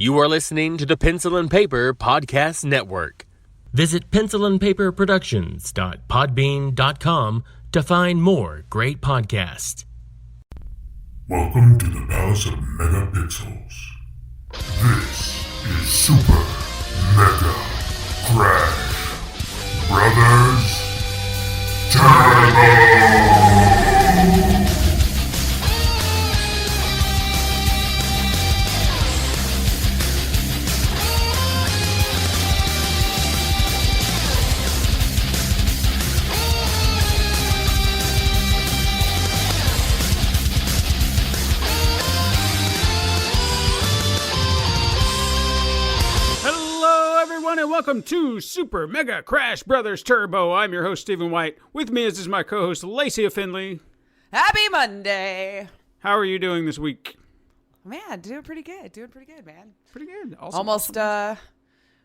You are listening to the Pencil and Paper Podcast Network. Visit pencilandpaperproductions.podbean.com to find more great podcasts. Welcome to the Palace of Megapixels. This is Super Mega Crash Brothers Turbo! And welcome to Super Mega Crash Brothers Turbo. I'm your host, Stephen White. With me is my co-host, Lacey Finley. Happy Monday. How are you doing this week? Man, doing pretty good, man. Pretty good. Awesome.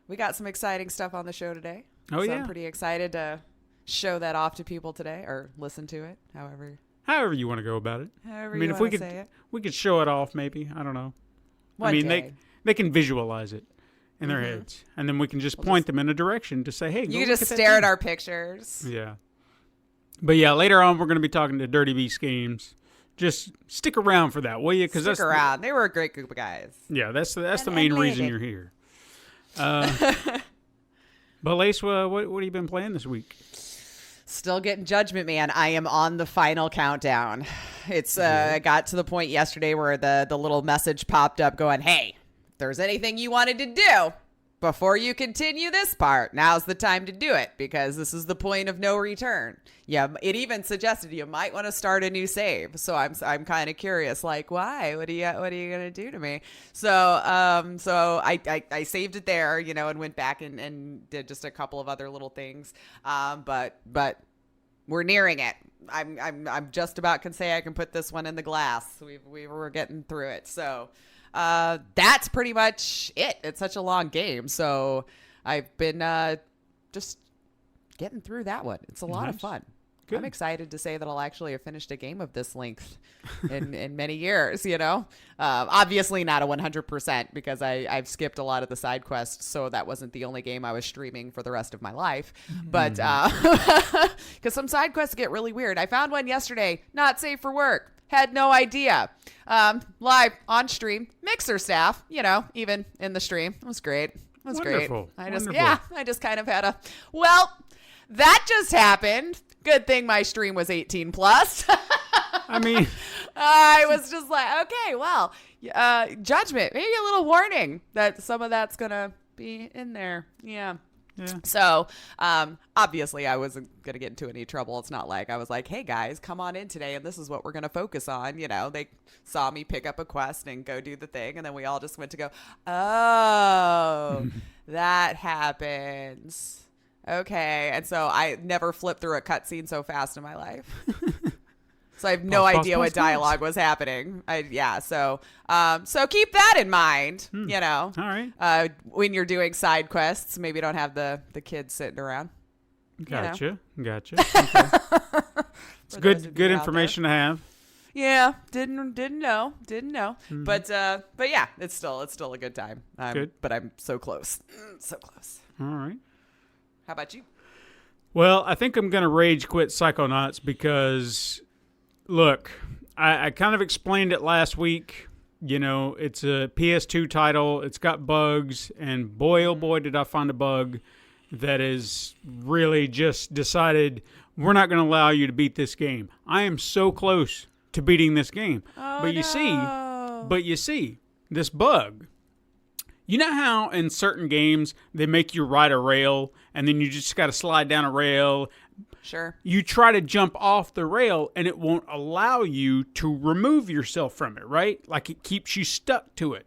We got some exciting stuff on the show today. Oh, yeah. I'm pretty excited to show that off to people today, or listen to it, however you want to go about it. If we could show it off maybe. I don't know. One day. They can visualize it in their heads, and then we can just point them in a direction to say, hey, you can just stare at our pictures. Yeah. But yeah, later on we're going to be talking to Dirty Beast Games. Just stick around for that, will you? Stick around. They were a great group of guys. Yeah, that's the main reason you're here. But Lace, what have you been playing this week? Still getting Judgment Man. I am on the final countdown. It's I got to the point yesterday where the little message popped up going, hey, if there's anything you wanted to do before you continue this part, now's the time to do it, because this is the point of no return. Yeah, it even suggested you might want to start a new save. So I'm kind of curious, like, why? What are you gonna do to me? So I saved it there, and went back and did just a couple of other little things. But we're nearing it. I'm just about can say I can put this one in the glass. We were getting through it. So that's pretty much it. It's such a long game, so I've been just getting through that one. It's a lot of fun. Good. I'm excited to say that I'll actually have finished a game of this length in many years, Obviously not a 100% because I've skipped a lot of the side quests, so that wasn't the only game I was streaming for the rest of my life. But because some side quests get really weird. I found one yesterday, not safe for work. Had no idea. Live on stream, Mixer staff, even in the stream. It was great. Wonderful. I just kind of had that just happened. Good thing my stream was 18 plus. I was just like, okay, well, Judgment, maybe a little warning that some of that's going to be in there. Yeah. So, obviously I wasn't going to get into any trouble. It's not like I was like, hey guys, come on in today and this is what we're going to focus on. They saw me pick up a quest and go do the thing. And then we all just went to go, oh, that happens. Okay. And so I never flipped through a cutscene so fast in my life. So I have no idea what dialogue was happening. So keep that in mind, All right. When you're doing side quests, maybe don't have the kids sitting around. Gotcha. Okay. It's good information to have. Yeah, didn't know. Mm-hmm. But yeah, it's still a good time. Good. But I'm so close. So close. All right. How about you? Well, I think I'm going to rage quit Psychonauts because, look, I kind of explained it last week. It's a PS2 title. It's got bugs. And boy, oh boy, did I find a bug that is really just decided we're not going to allow you to beat this game. I am so close to beating this game. Oh, but you see, this bug. You know how in certain games they make you ride a rail and then you just got to slide down a rail? Sure. You try to jump off the rail and it won't allow you to remove yourself from it, right? Like it keeps you stuck to it.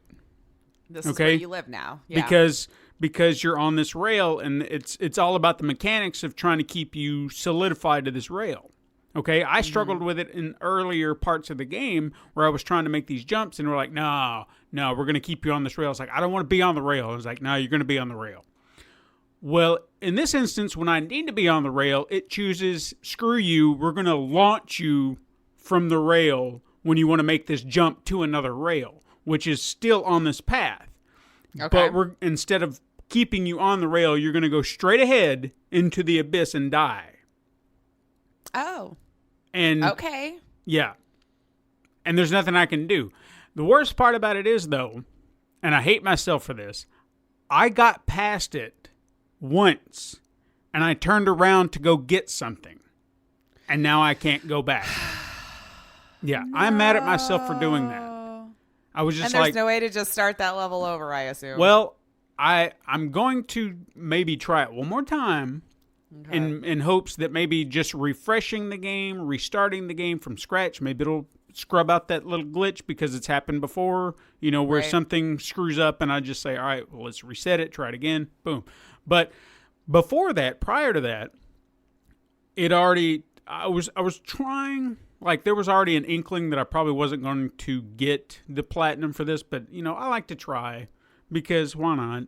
This is where you live now. Yeah. Because you're on this rail and it's all about the mechanics of trying to keep you solidified to this rail. Okay, I struggled with it in earlier parts of the game where I was trying to make these jumps and we're like, no, we're going to keep you on this rail. It's like, I don't want to be on the rail. I was like, no, you're going to be on the rail. Well, in this instance, when I need to be on the rail, it chooses, screw you, we're going to launch you from the rail when you want to make this jump to another rail, which is still on this path. Okay. But instead of keeping you on the rail, you're going to go straight ahead into the abyss and die. Oh. And Okay. yeah. And there's nothing I can do. The worst part about it is, though, and I hate myself for this, I got past it once, and I turned around to go get something, and now I can't go back. Yeah, no. I'm mad at myself for doing that. I was just and there's no way to just start that level over, I assume. Well, I'm going to maybe try it one more time in hopes that maybe just refreshing the game, restarting the game from scratch, maybe it'll scrub out that little glitch because it's happened before, where something screws up and I just say, all right, well, let's reset it, try it again, boom. But before that, prior to that, I was trying, like there was already an inkling that I probably wasn't going to get the platinum for this, but I like to try because why not?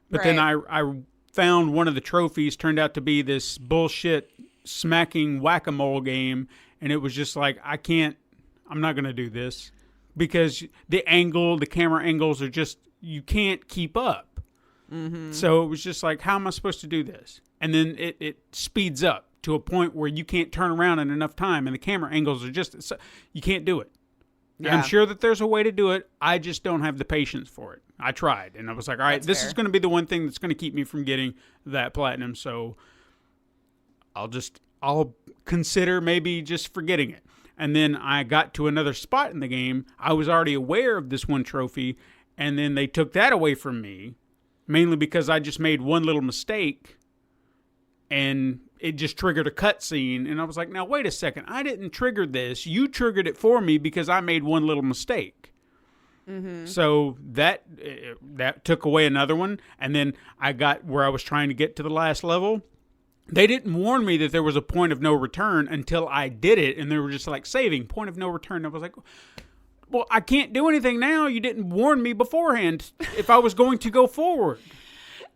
But then I found one of the trophies turned out to be this bullshit smacking whack-a-mole game, and it was just like, I'm not going to do this because the camera angles are just, you can't keep up. Mm-hmm. So it was just like, how am I supposed to do this? And then it speeds up to a point where you can't turn around in enough time, and the camera angles are just, you can't do it. Yeah. And I'm sure that there's a way to do it. I just don't have the patience for it. I tried, and I was like, all right, this is going to be the one thing that's going to keep me from getting that platinum, so I'll consider maybe just forgetting it. And then I got to another spot in the game. I was already aware of this one trophy, and then they took that away from me, mainly because I just made one little mistake, and it just triggered a cutscene. And I was like, now, wait a second. I didn't trigger this. You triggered it for me because I made one little mistake. Mm-hmm. So that took away another one. And then I got where I was trying to get to the last level. They didn't warn me that there was a point of no return until I did it, and they were just like, saving, point of no return. I was like, well, I can't do anything now. You didn't warn me beforehand if I was going to go forward.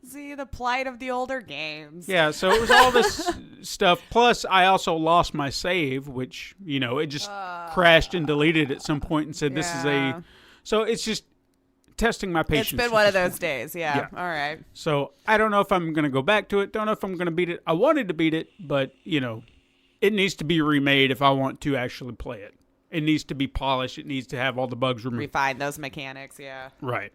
See, the plight of the older games. Yeah, so it was all this stuff. Plus, I also lost my save, which, it just crashed and deleted at some point and said, this is a... So it's just testing my patience. It's been one of those days, yeah. All right. So I don't know if I'm going to go back to it. Don't know if I'm going to beat it. I wanted to beat it, but, it needs to be remade if I want to actually play it. It needs to be polished. It needs to have all the bugs removed. Refine those mechanics, yeah. Right.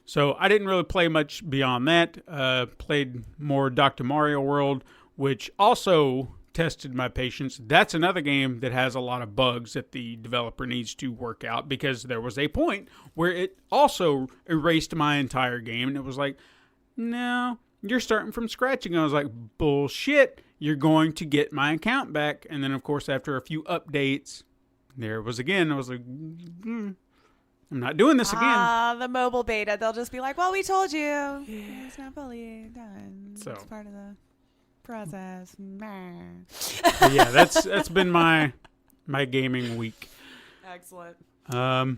So I didn't really play much beyond that. Played more Dr. Mario World, which also tested my patience. That's another game that has a lot of bugs that the developer needs to work out, because there was a point where it also erased my entire game, and it was like, no, you're starting from scratch. And I was like, bullshit, you're going to get my account back. And then, of course, after a few updates, there it was again. I was like, I'm not doing this again. The mobile beta, they'll just be like, well, we told you. Yeah. It's not fully done. So. It's part of the process. Yeah, that's been my gaming week. Excellent. Well,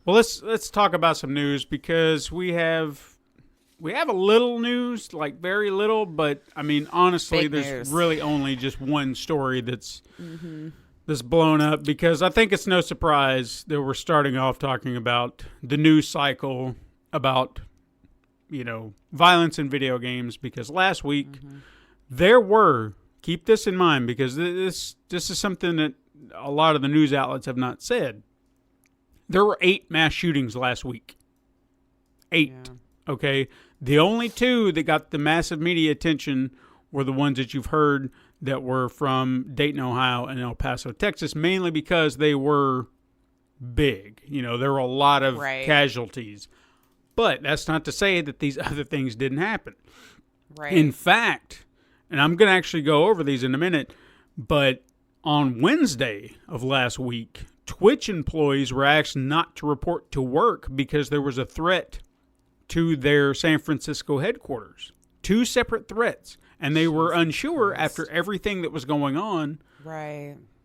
let's talk about some news, because we have a little news, like very little, but I mean, honestly, there's really only just one story that's blown up, because I think it's no surprise that we're starting off talking about the news cycle about, violence in video games, because last week there were, keep this in mind, because this is something that a lot of the news outlets have not said. There were 8 mass shootings last week. 8. Yeah. Okay. The only 2 that got the massive media attention were the ones that you've heard that were from Dayton, Ohio, and El Paso, Texas, mainly because they were big. There were a lot of casualties. But that's not to say that these other things didn't happen. Right. In fact, and I'm going to actually go over these in a minute, but on Wednesday of last week, Twitch employees were asked not to report to work because there was a threat to their San Francisco headquarters. 2 separate threats. And they were unsure after everything that was going on,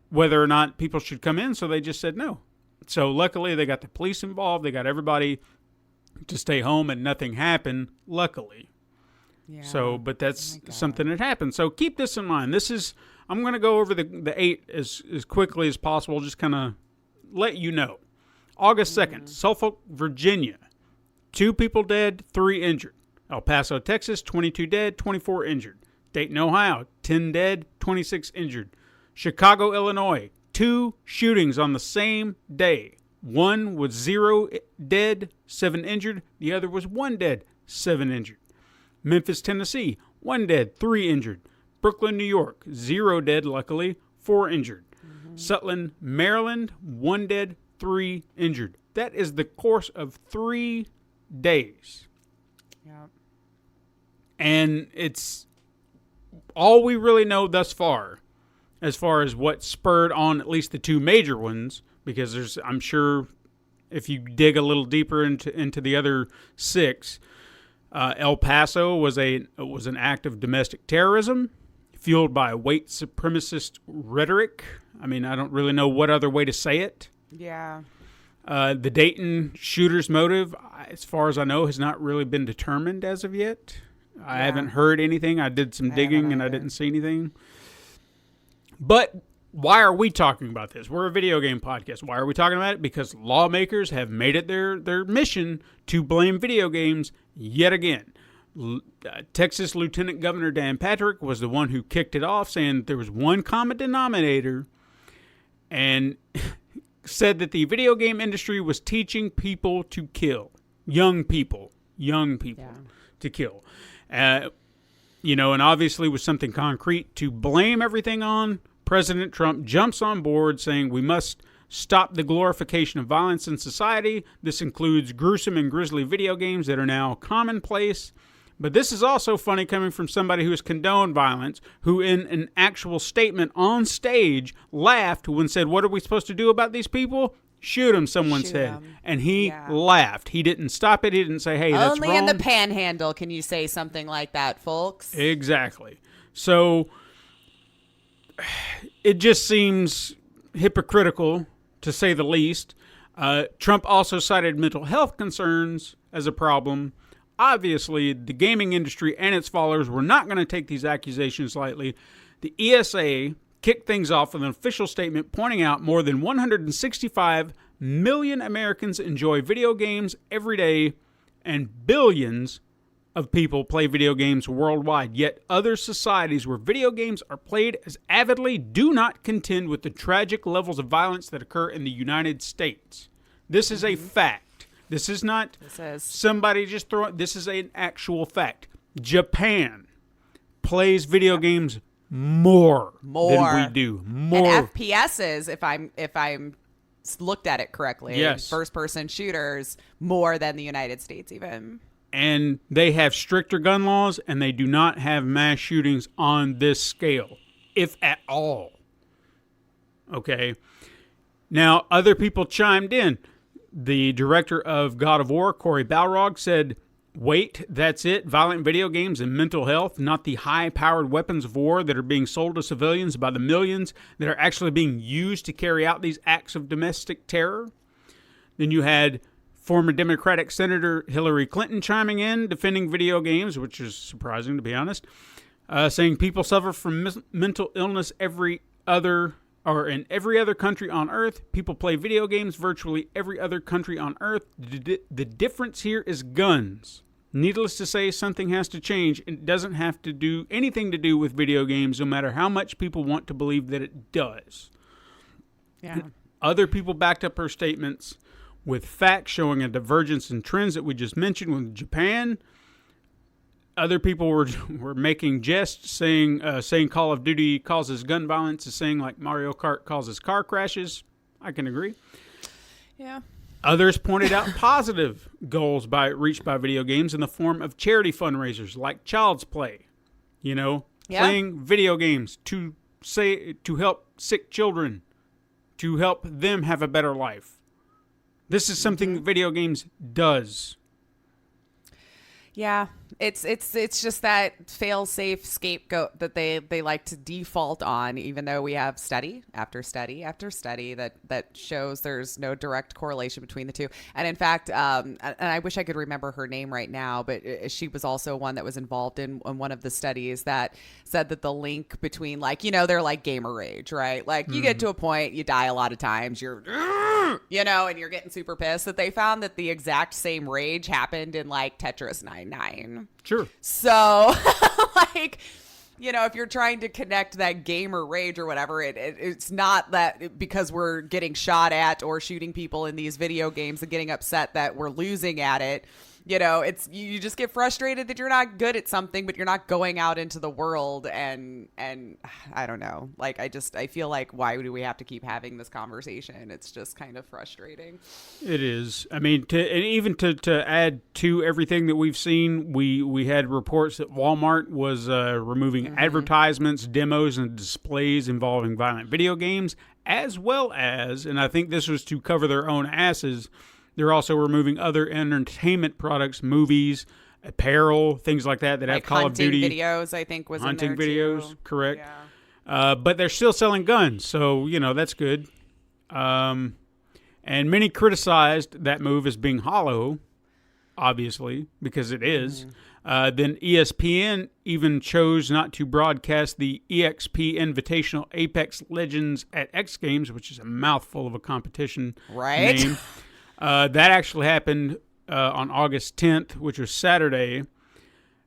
whether or not people should come in, so they just said no. So luckily, they got the police involved. They got everybody to stay home, and nothing happened, luckily. Yeah. So, but that's something that happened. So keep this in mind. I'm going to go over the 8 as quickly as possible, just kind of let you know. August 2nd, Suffolk, Virginia. 2 people dead, 3 injured. El Paso, Texas, 22 dead, 24 injured. Dayton, Ohio, 10 dead, 26 injured. Chicago, Illinois, 2 shootings on the same day. One was 0 dead, 7 injured. The other was 1 dead, 7 injured. Memphis, Tennessee, 1 dead, 3 injured. Brooklyn, New York, 0 dead, luckily, 4 injured. Sutton, Maryland, 1 dead, 3 injured. That is the course of 3 days. Yeah. And it's all we really know thus far as what spurred on at least the 2 major ones, because I'm sure if you dig a little deeper into the other 6, El Paso was an act of domestic terrorism fueled by white supremacist rhetoric. I mean, I don't really know what other way to say it. Yeah. The Dayton shooter's motive, as far as I know, has not really been determined as of yet. I haven't heard anything. I did some digging and I didn't see anything. But why are we talking about this? We're a video game podcast. Why are we talking about it? Because lawmakers have made it their mission to blame video games yet again. Texas Lieutenant Governor Dan Patrick was the one who kicked it off, saying that there was one common denominator, and said that the video game industry was teaching people to kill. Young people to kill. And obviously with something concrete to blame everything on, President Trump jumps on board saying we must stop the glorification of violence in society. This includes gruesome and grisly video games that are now commonplace. But this is also funny coming from somebody who has condoned violence, who in an actual statement on stage laughed when said, what are we supposed to do about these people? Shoot them, someone said. And he laughed. He didn't stop it. He didn't say, hey, that's wrong. Only in the panhandle can you say something like that, folks. Exactly. So it just seems hypocritical, to say the least. Trump also cited mental health concerns as a problem. Obviously, the gaming industry and its followers were not going to take these accusations lightly. The ESA kicked things off with an official statement pointing out more than 165 million Americans enjoy video games every day, and billions of people play video games worldwide. Yet other societies where video games are played as avidly do not contend with the tragic levels of violence that occur in the United States. This is a fact. This is not somebody just throwing. This is an actual fact. Japan plays video games more than we do. More. And FPSs, if I'm looked at it correctly, yes. First-person shooters more than the United States even. And they have stricter gun laws, and they do not have mass shootings on this scale, if at all. Okay. Now, other people chimed in. The director of God of War, Cory Balrog, said, wait, that's it? Violent video games and mental health, not the high-powered weapons of war that are being sold to civilians by the millions that are actually being used to carry out these acts of domestic terror? Then you had former Democratic Senator Hillary Clinton chiming in, defending video games, which is surprising, to be honest, saying people suffer from mental illness in every other country on Earth. People play video games virtually every other country on Earth. The difference here is guns. Needless to say, something has to change. It doesn't have to do anything to do with video games, no matter how much people want to believe that it does. Yeah. Other people backed up her statements with facts showing a divergence in trends that we just mentioned with Japan. Other people were making jests, saying Call of Duty causes gun violence, is saying like Mario Kart causes car crashes. I can agree. Yeah. Others pointed out positive goals reached by video games in the form of charity fundraisers like Child's Play. Playing video games to help sick children, to help them have a better life. This is something video games does. Yeah, it's just that fail-safe scapegoat that they like to default on, even though we have study after study after study that shows there's no direct correlation between the two. And in fact, and I wish I could remember her name right now, but she was also one that was involved in one of the studies that said that the link between they're like gamer rage, right? Like you get to a point, you die a lot of times, you're and you're getting super pissed, that they found that the exact same rage happened in like Tetris 99. Sure. So like, if you're trying to connect that gamer rage or whatever, it's not that because we're getting shot at or shooting people in these video games and getting upset that we're losing at it. It's you just get frustrated that you're not good at something, but you're not going out into the world. And I don't know. Like, I feel like, why do we have to keep having this conversation? It's just kind of frustrating. It is. I mean, to add to everything that we've seen, we had reports that Walmart was removing advertisements, demos, and displays involving violent video games, as well as, and I think this was to cover their own asses, they're also removing other entertainment products, movies, apparel, things like that have Call of Duty videos. I think was hunting in there videos, too. correct? Yeah. But they're still selling guns, so that's good. And many criticized that move as being hollow, obviously, because it is. Then ESPN even chose not to broadcast the EXP Invitational Apex Legends at X Games, which is a mouthful of a competition name. That actually happened on August 10th, which was Saturday.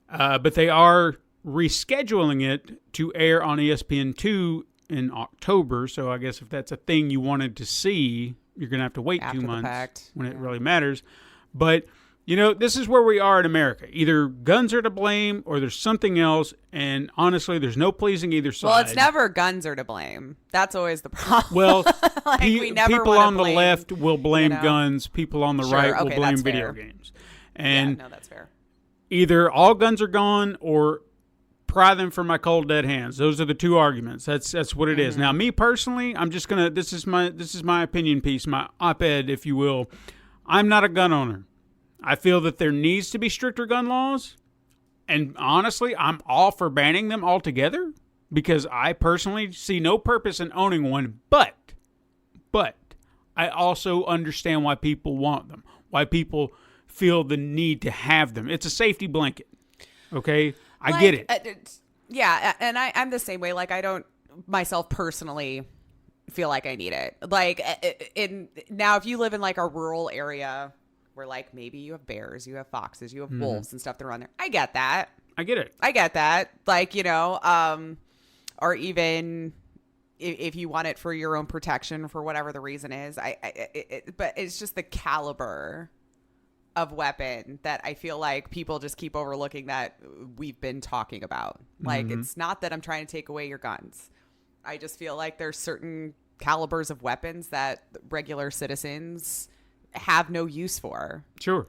But they are rescheduling it to air on ESPN2 in October. So I guess if that's a thing you wanted to see, you're going to have to wait After 2 months fact. when it really matters. But, this is where we are in America. Either guns are to blame or there's something else. And honestly, there's no pleasing either side. Well, it's never guns are to blame. That's always the problem. Well, we never people wanna on the blame, left will blame guns. People on the right will blame that's video fair. games. And that's fair. either all guns are gone or pry them from my cold dead hands. Those are the two arguments. That's what it is. Now, me personally, I'm just gonna. This is my opinion piece, my op-ed, if you will. I'm not a gun owner. I feel that there needs to be stricter gun laws, and honestly, I'm all for banning them altogether because I personally see no purpose in owning one. But I also understand why people want them, why people feel the need to have them. It's a safety blanket. Okay, I get it. Yeah, and I'm the same way. Like, I don't myself personally feel like I need it. Like, now, if you live in like a rural area where like maybe you have bears, you have foxes, you have wolves and stuff that are on there, I get that. I get it. I get that. Like, or even if you want it for your own protection for whatever the reason is, but it's just the caliber of weapon that I feel like people just keep overlooking that we've been talking about. Like, it's not that I'm trying to take away your guns. I just feel like there's certain calibers of weapons that regular citizens have no use for. Sure.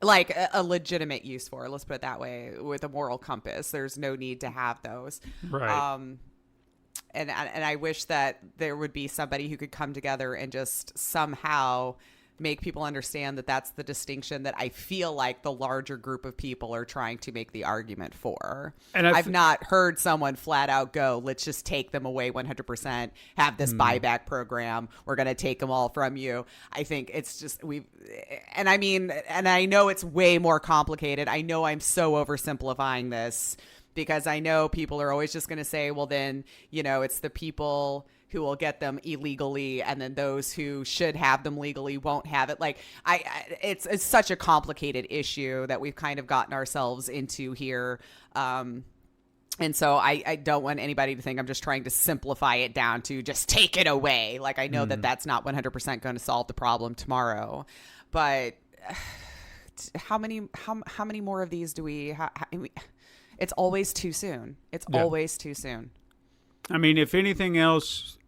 Like a legitimate use for, let's put it that way, with a moral compass. There's no need to have those. Right. And I wish that there would be somebody who could come together and just somehow make people understand that that's the distinction that I feel like the larger group of people are trying to make the argument for. And I've not heard someone flat out go, let's just take them away 100%, have this buyback program. We're going to take them all from you. I think it's just and I know it's way more complicated. I know I'm so oversimplifying this because I know people are always just going to say, well, then, it's the people who will get them illegally, and then those who should have them legally won't have it. Like, it's such a complicated issue that we've kind of gotten ourselves into here. And so I don't want anybody to think I'm just trying to simplify it down to just take it away. Like, I know that that's not 100% going to solve the problem tomorrow, but how many more of these do we have? It's always too soon. It's always too soon. I mean, if anything else,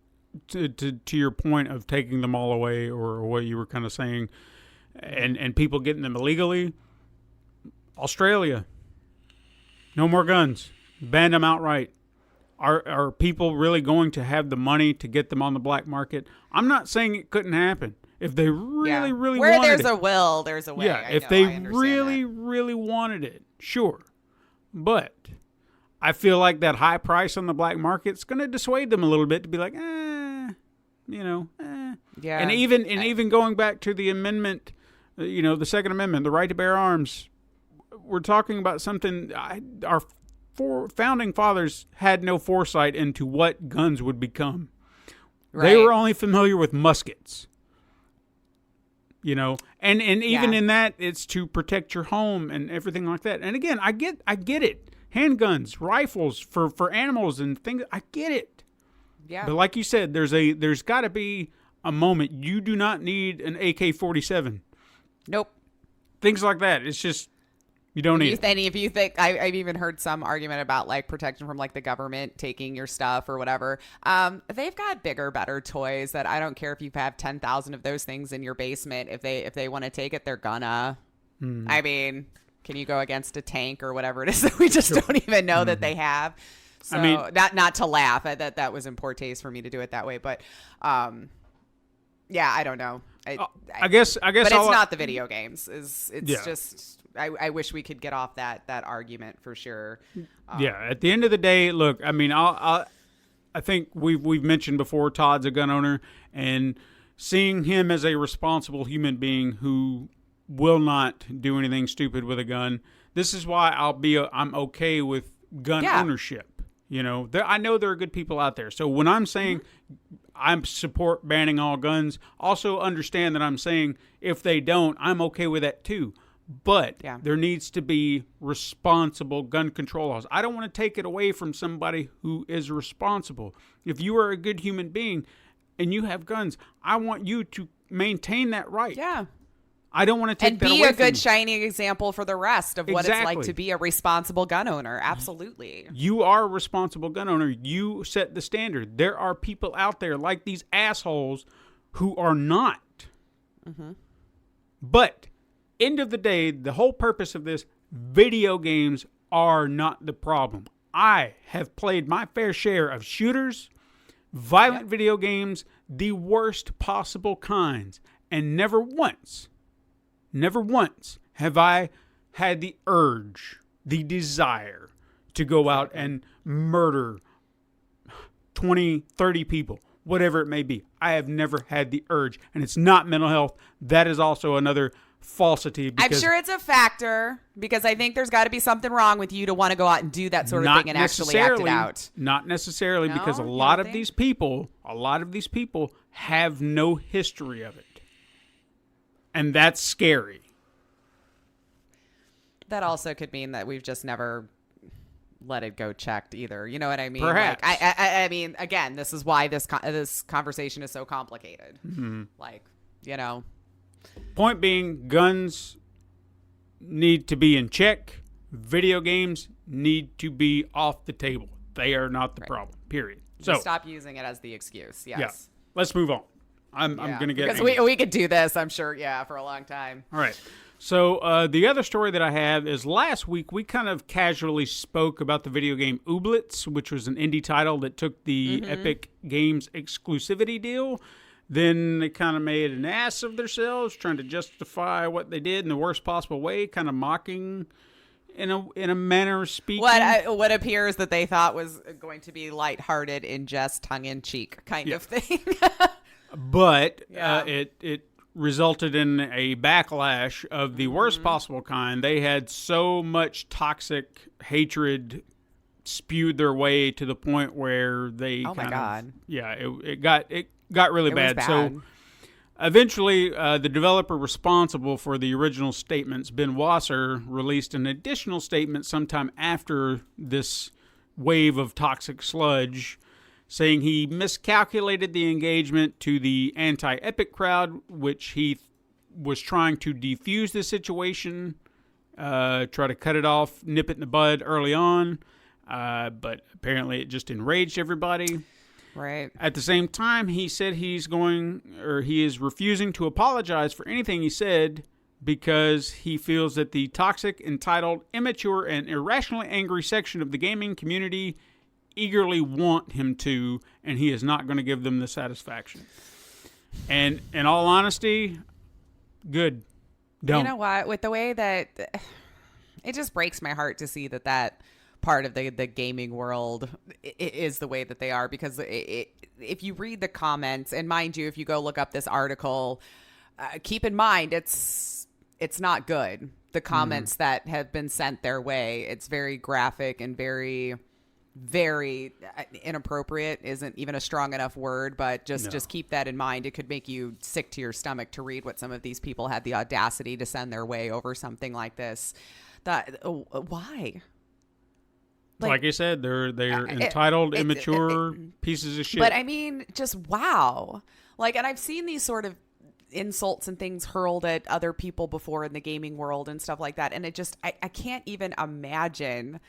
to your point of taking them all away, or what you were kind of saying, and people getting them illegally, Australia, no more guns, ban them outright. Are people really going to have the money to get them on the black market? I'm not saying it couldn't happen. If they really wanted it. Where there's a will, there's a way. Yeah, if they really wanted it, sure. But I feel like that high price on the black market's going to dissuade them a little bit to be like, Yeah. And even going back to the amendment, the Second Amendment, the right to bear arms, we're talking about something our founding fathers had no foresight into what guns would become. They were only familiar with muskets. You know, and even in that, it's to protect your home and everything like that. And again, I get it. Handguns, rifles for animals and things. I get it. Yeah. But like you said, there's got to be a moment. You do not need an AK-47. Nope. Things like that. It's just, you don't need it. If you think, I've even heard some argument about like protection from like the government taking your stuff or whatever. They've got bigger, better toys that I don't care if you have 10,000 of those things in your basement. If they want to take it, they're gonna. I mean, can you go against a tank or whatever it is that we just don't even know that they have? So I mean, not to laugh. That was in poor taste for me to do it that way, but yeah, I don't know. I guess, but it's not the video games. It's just. I wish we could get off that argument for sure. At the end of the day, look, I mean, I think we've mentioned before Todd's a gun owner, and seeing him as a responsible human being who will not do anything stupid with a gun. This is why I'm okay with gun ownership. You know, I know there are good people out there. So when I'm saying I support banning all guns, also understand that I'm saying if they don't, I'm okay with that too. But there needs to be responsible gun control laws. I don't want to take it away from somebody who is responsible. If you are a good human being and you have guns, I want you to maintain that right. Yeah. I don't want to take that away from you. And be a good shining example for the rest of what it's like to be a responsible gun owner. Absolutely. You are a responsible gun owner. You set the standard. There are people out there like these assholes who are not. Mm-hmm. But end of the day, the whole purpose of this, video games are not the problem. I have played my fair share of shooters, violent video games, the worst possible kinds, and never once have I had the urge, the desire to go out and murder 20, 30 people, whatever it may be. I have never had the urge, and it's not mental health. That is also another falsity. I'm sure it's a factor, because I think there's got to be something wrong with you to want to go out and do that sort of thing and actually act it out. Not necessarily, because a lot of these people have no history of it. And that's scary. That also could mean that we've just never let it go checked either. You know what I mean? Perhaps. Like, I mean, again, this is why this conversation is so complicated. Mm-hmm. Like, you know. Point being, guns need to be in check. Video games need to be off the table. They are not the problem, period. So stop using it as the excuse. Yes. Yeah. Let's move on. I'm going to get... Because we could do this, I'm sure, for a long time. All right. So the other story that I have is last week we kind of casually spoke about the video game Ooblets, which was an indie title that took the Epic Games exclusivity deal. Then they kind of made an ass of themselves, trying to justify what they did in the worst possible way, kind of mocking in a manner of speaking. What appears that they thought was going to be lighthearted in jest, tongue-in-cheek kind of thing. But it resulted in a backlash of the worst possible kind. They had so much toxic hatred spewed their way to the point where they it got really bad. So eventually the developer responsible for the original statements, Ben Wasser, released an additional statement sometime after this wave of toxic sludge, saying he miscalculated the engagement to the anti-Epic crowd, which he was trying to defuse the situation, try to cut it off, nip it in the bud early on, but apparently it just enraged everybody. Right. At the same time, he said he is refusing to apologize for anything he said because he feels that the toxic, entitled, immature, and irrationally angry section of the gaming community eagerly want him to, and he is not going to give them the satisfaction. And in all honesty, good. Don't. You know what? With the way that it just breaks my heart to see that part of the gaming world is the way that they are, because if you read the comments, and mind you, if you go look up this article, keep in mind it's not good. The comments that have been sent their way, it's very graphic and very very inappropriate isn't even a strong enough word, but just keep that in mind. It could make you sick to your stomach to read what some of these people had the audacity to send their way over something like this. Why? Like I said, they're entitled, immature pieces of shit. But I mean, just wow. Like, and I've seen these sort of insults and things hurled at other people before in the gaming world and stuff like that. And it just, I can't even imagine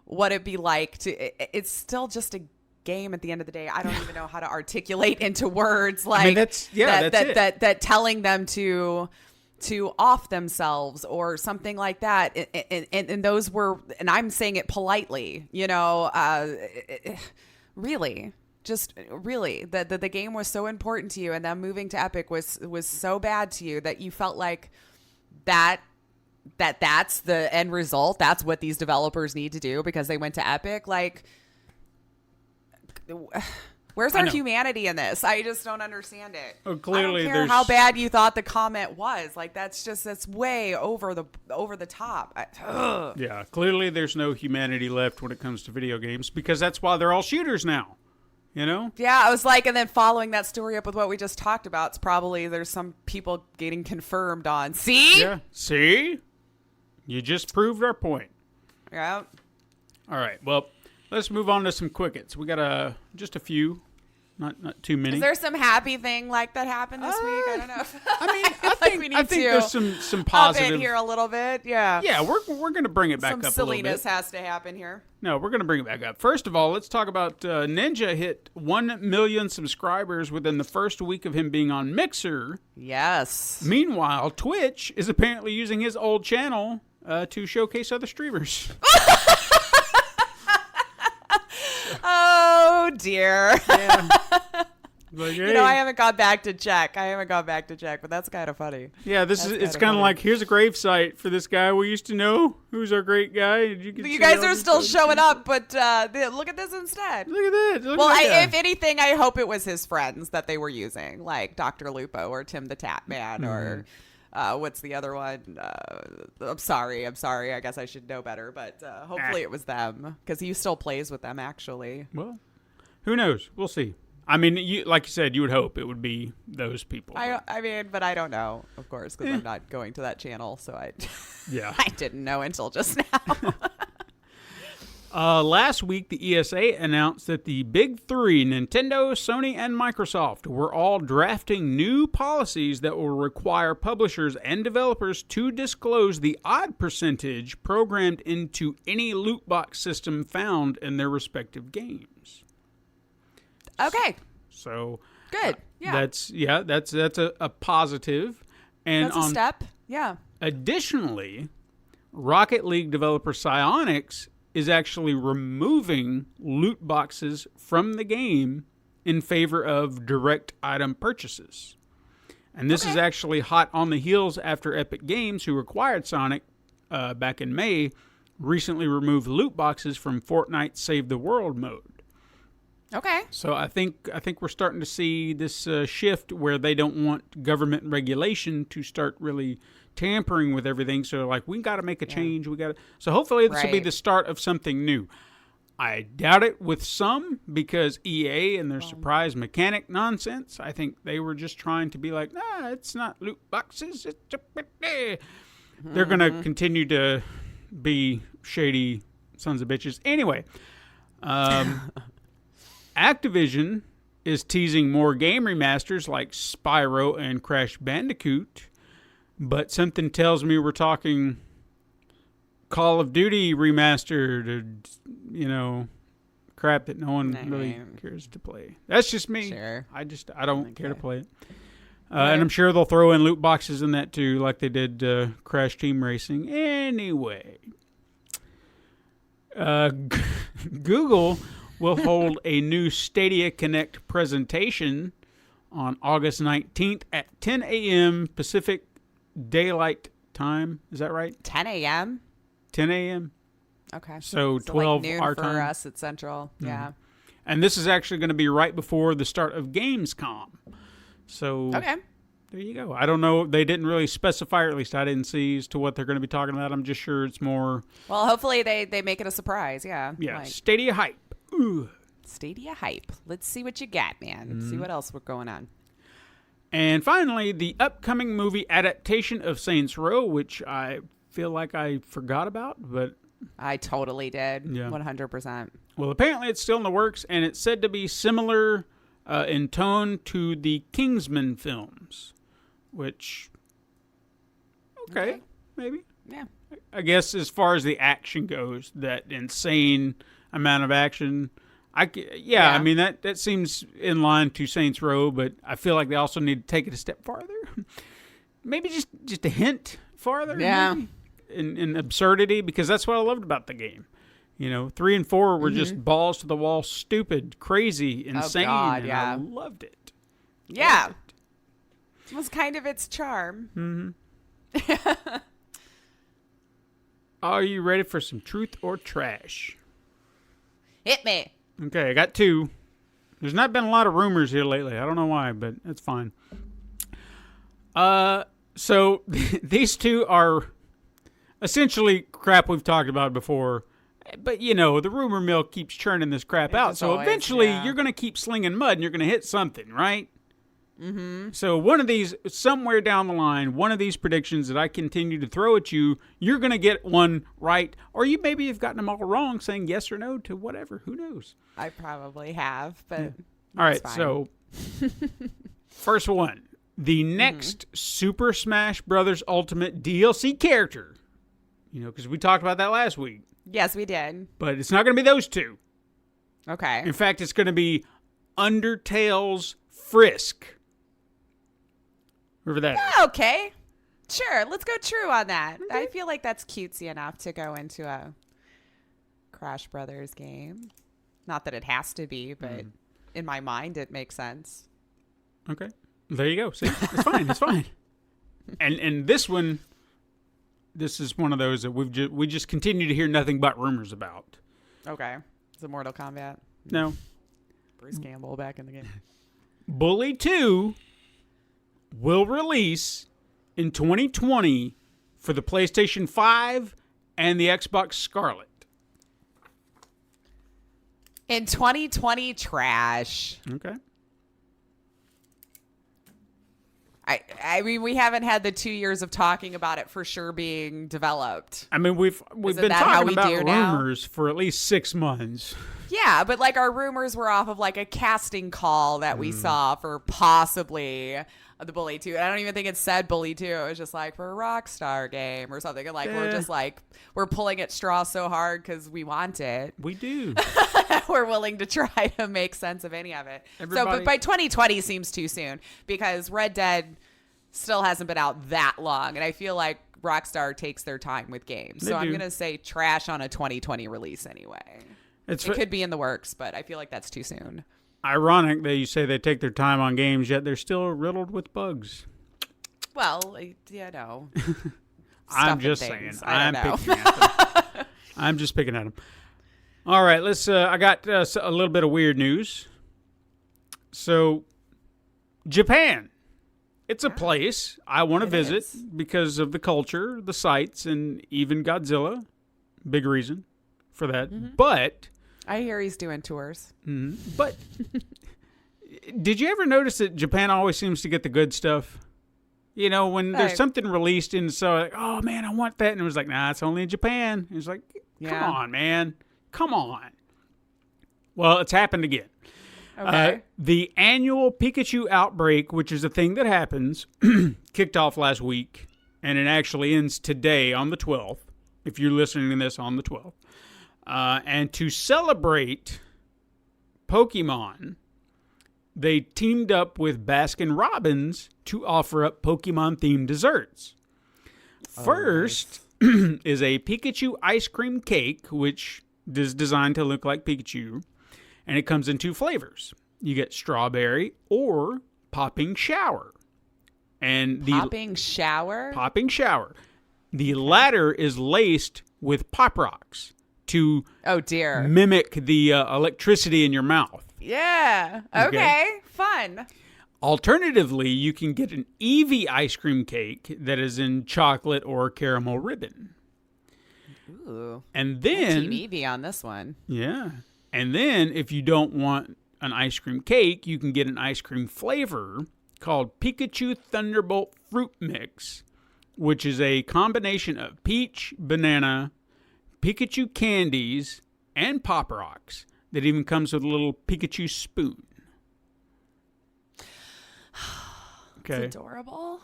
what it'd be like to, it's still just a game at the end of the day. I don't even know how to articulate into words like that telling them to off themselves or something like that. And those were, and I'm saying it politely, really, just really that the game was so important to you, and them moving to Epic was so bad to you that you felt like that's the end result. That's what these developers need to do because they went to Epic. Like, where's our humanity in this? I just don't understand it. Well, clearly, I don't care how bad you thought the comment was. Like, that's way over the top. Yeah, clearly there's no humanity left when it comes to video games because that's why they're all shooters now. Yeah, I was like, and then following that story up with what we just talked about, it's probably there's some people getting confirmed on. See? Yeah. See? You just proved our point. Yeah. All right. Well, let's move on to some quickets. We got just a few, not too many. Is there some happy thing like that happened this week? I don't know. I think there's some positive up it here a little bit. Yeah. Yeah, we're gonna bring it back up a little bit. Some silliness has to happen here. No, we're gonna bring it back up. First of all, let's talk about Ninja hit 1 million subscribers within the first week of him being on Mixer. Yes. Meanwhile, Twitch is apparently using his old channel to showcase other streamers. Oh dear. Yeah. Like, hey. I haven't gone back to check. But that's kind of funny. Yeah, it's kind of like, here's a gravesite for this guy we used to know, who's our great guy. You guys are still showing up, but look at this instead. Look at that. Well, if anything, I hope it was his friends that they were using, like Dr. Lupo or Tim the Tap Man or what's the other one? I'm sorry. I guess I should know better, but hopefully it was them because he still plays with them, actually. Well, who knows? We'll see. I mean, like you said, you would hope it would be those people. I mean, but I don't know, of course, because I'm not going to that channel, so I didn't know until just now. Last week, the ESA announced that the big three, Nintendo, Sony, and Microsoft, were all drafting new policies that will require publishers and developers to disclose the odd percentage programmed into any loot box system found in their respective games. Okay. So good. That's a positive. And that's a step. Yeah. Additionally, Rocket League developer Psyonix is actually removing loot boxes from the game in favor of direct item purchases. And this is actually hot on the heels after Epic Games, who acquired Sonic back in May, recently removed loot boxes from Fortnite's Save the World mode. Okay. So I think we're starting to see this shift where they don't want government regulation to start really tampering with everything. So like, we got to make a change. So hopefully this will be the start of something new. I doubt it with some because EA and their surprise mechanic nonsense. I think they were just trying to be like, nah, it's not loot boxes. They're going to continue to be shady sons of bitches. Anyway, Activision is teasing more game remasters like Spyro and Crash Bandicoot, but something tells me we're talking Call of Duty remastered, crap that no one really cares to play. That's just me. Sure. I don't care to play it. And I'm sure they'll throw in loot boxes in that too, like they did Crash Team Racing. Anyway, Google will hold a new Stadia Connect presentation on August 19th at 10 a.m. Pacific Daylight Time. Is that right? 10 a.m.? 10 a.m. Okay. So 12 like noon our for time. us at Central. Mm-hmm. Yeah. And this is actually going to be right before the start of Gamescom. So there you go. I don't know. They didn't really specify, or at least I didn't see, as to what they're going to be talking about. I'm just sure it's more... Well, hopefully they make it a surprise. Yeah. Yeah. Stadia hype. Stadia hype. Let's see what you got, man. See what else we're going on. And finally, the upcoming movie adaptation of Saints Row, which I feel like I forgot about, but... I totally did. Yeah. 100%. Well, apparently it's still in the works, and it's said to be similar in tone to the Kingsman films, which... Okay, maybe. Yeah. I guess as far as the action goes, that insane amount of action... I mean, that seems in line to Saints Row, but I feel like they also need to take it a step farther. Maybe just a hint farther. Yeah. Maybe, in absurdity, because that's what I loved about the game. 3 and 4 were just balls to the wall, stupid, crazy, insane. Oh, God, and yeah. I loved it. Yeah. Loved It was kind of its charm. Mm-hmm. Are you ready for some truth or trash? Hit me. Okay, I got 2. There's not been a lot of rumors here lately. I don't know why, but that's fine. So these 2 are essentially crap we've talked about before. But, the rumor mill keeps churning this crap out. So always, eventually yeah. you're going to keep slinging mud and you're going to hit something, right? Mm-hmm. So one of these, somewhere down the line, one of these predictions that I continue to throw at you, you're going to get one right. Or you maybe have gotten them all wrong, saying yes or no to whatever. Who knows? I probably have, but All right, fine. so first one. The next Super Smash Brothers Ultimate DLC character. Because we talked about that last week. Yes, we did. But it's not going to be those 2. Okay. In fact, it's going to be Undertale's Frisk. Whoever that is. Okay. Sure. Let's go true on that. I feel like that's cutesy enough to go into a Crash Brothers game. Not that it has to be, but in my mind, it makes sense. Okay. There you go. See? It's fine. It's fine. And this one, this is one of those that we just continue to hear nothing but rumors about. Okay. Is it Mortal Kombat? No. Bruce Campbell back in the game. Bully 2 will release in 2020 for the PlayStation 5 and the Xbox Scarlet. In 2020, trash. Okay. I mean, we haven't had the 2 years of talking about it for sure being developed. I mean, we've been that how talking we about do now? rumors for at least 6 months. Yeah, but like our rumors were off of like a casting call that we saw for possibly the Bully 2. And I don't even think it said Bully 2. It was just like for a Rockstar game or something. And like we're just like, we're pulling at straws so hard because we want it. We do. We're willing to try to make sense of any of it. Everybody- So, but by 2020 seems too soon because Red Dead still hasn't been out that long. And I feel like Rockstar takes their time with games. So I'm do. going to say trash on a 2020 release anyway. It could be in the works, but I feel like that's too soon. Ironic that you say they take their time on games, yet they're still riddled with bugs. Well, no. I'm just things. saying. I I'm don't know. picking at them. I'm just picking at them. All right, let's. I got a little bit of weird news. So, Japan. It's a place I want to visit is. because of the culture, the sights, and even Godzilla. Big reason for that. Mm-hmm. But I hear he's doing tours. Did you ever notice that Japan always seems to get the good stuff? When there's something released and so like, oh man, I want that. And it was like, nah, it's only in Japan. And it's like, come on, man. Come on. Well, it's happened again. Okay. The annual Pikachu outbreak, which is a thing that happens, kicked off last week. And it actually ends today on the 12th, if you're listening to this on the 12th. And to celebrate Pokemon, they teamed up with Baskin Robbins to offer up Pokemon-themed desserts. First is a Pikachu ice cream cake, which is designed to look like Pikachu, and it comes in 2 flavors. You get strawberry or popping shower. And the Popping shower? popping shower. The latter is laced with Pop Rocks to Oh, dear. mimic the electricity in your mouth. Yeah. Okay. Fun. Alternatively, you can get an Eevee ice cream cake that is in chocolate or caramel ribbon. Ooh. And Team then, Eevee on this one. yeah. And then if you don't want an ice cream cake, you can get an ice cream flavor called Pikachu Thunderbolt Fruit Mix, which is a combination of peach, banana, Pikachu candies, and Pop Rocks that even comes with a little Pikachu spoon. Okay. It's adorable.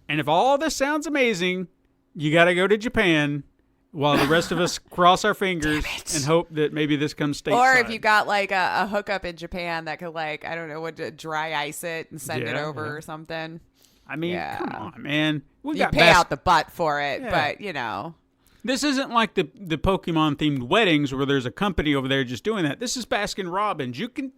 And if all this sounds amazing, you got to go to Japan while the rest of us cross our fingers and hope that maybe this comes stateside. Or if you got like a hookup in Japan that could like, I don't know, would dry ice it and send it over or something. I mean, come on, man. We got pay out the butt for it, but you know. This isn't like the Pokemon themed weddings where there's a company over there just doing that. This is Baskin Robbins. You can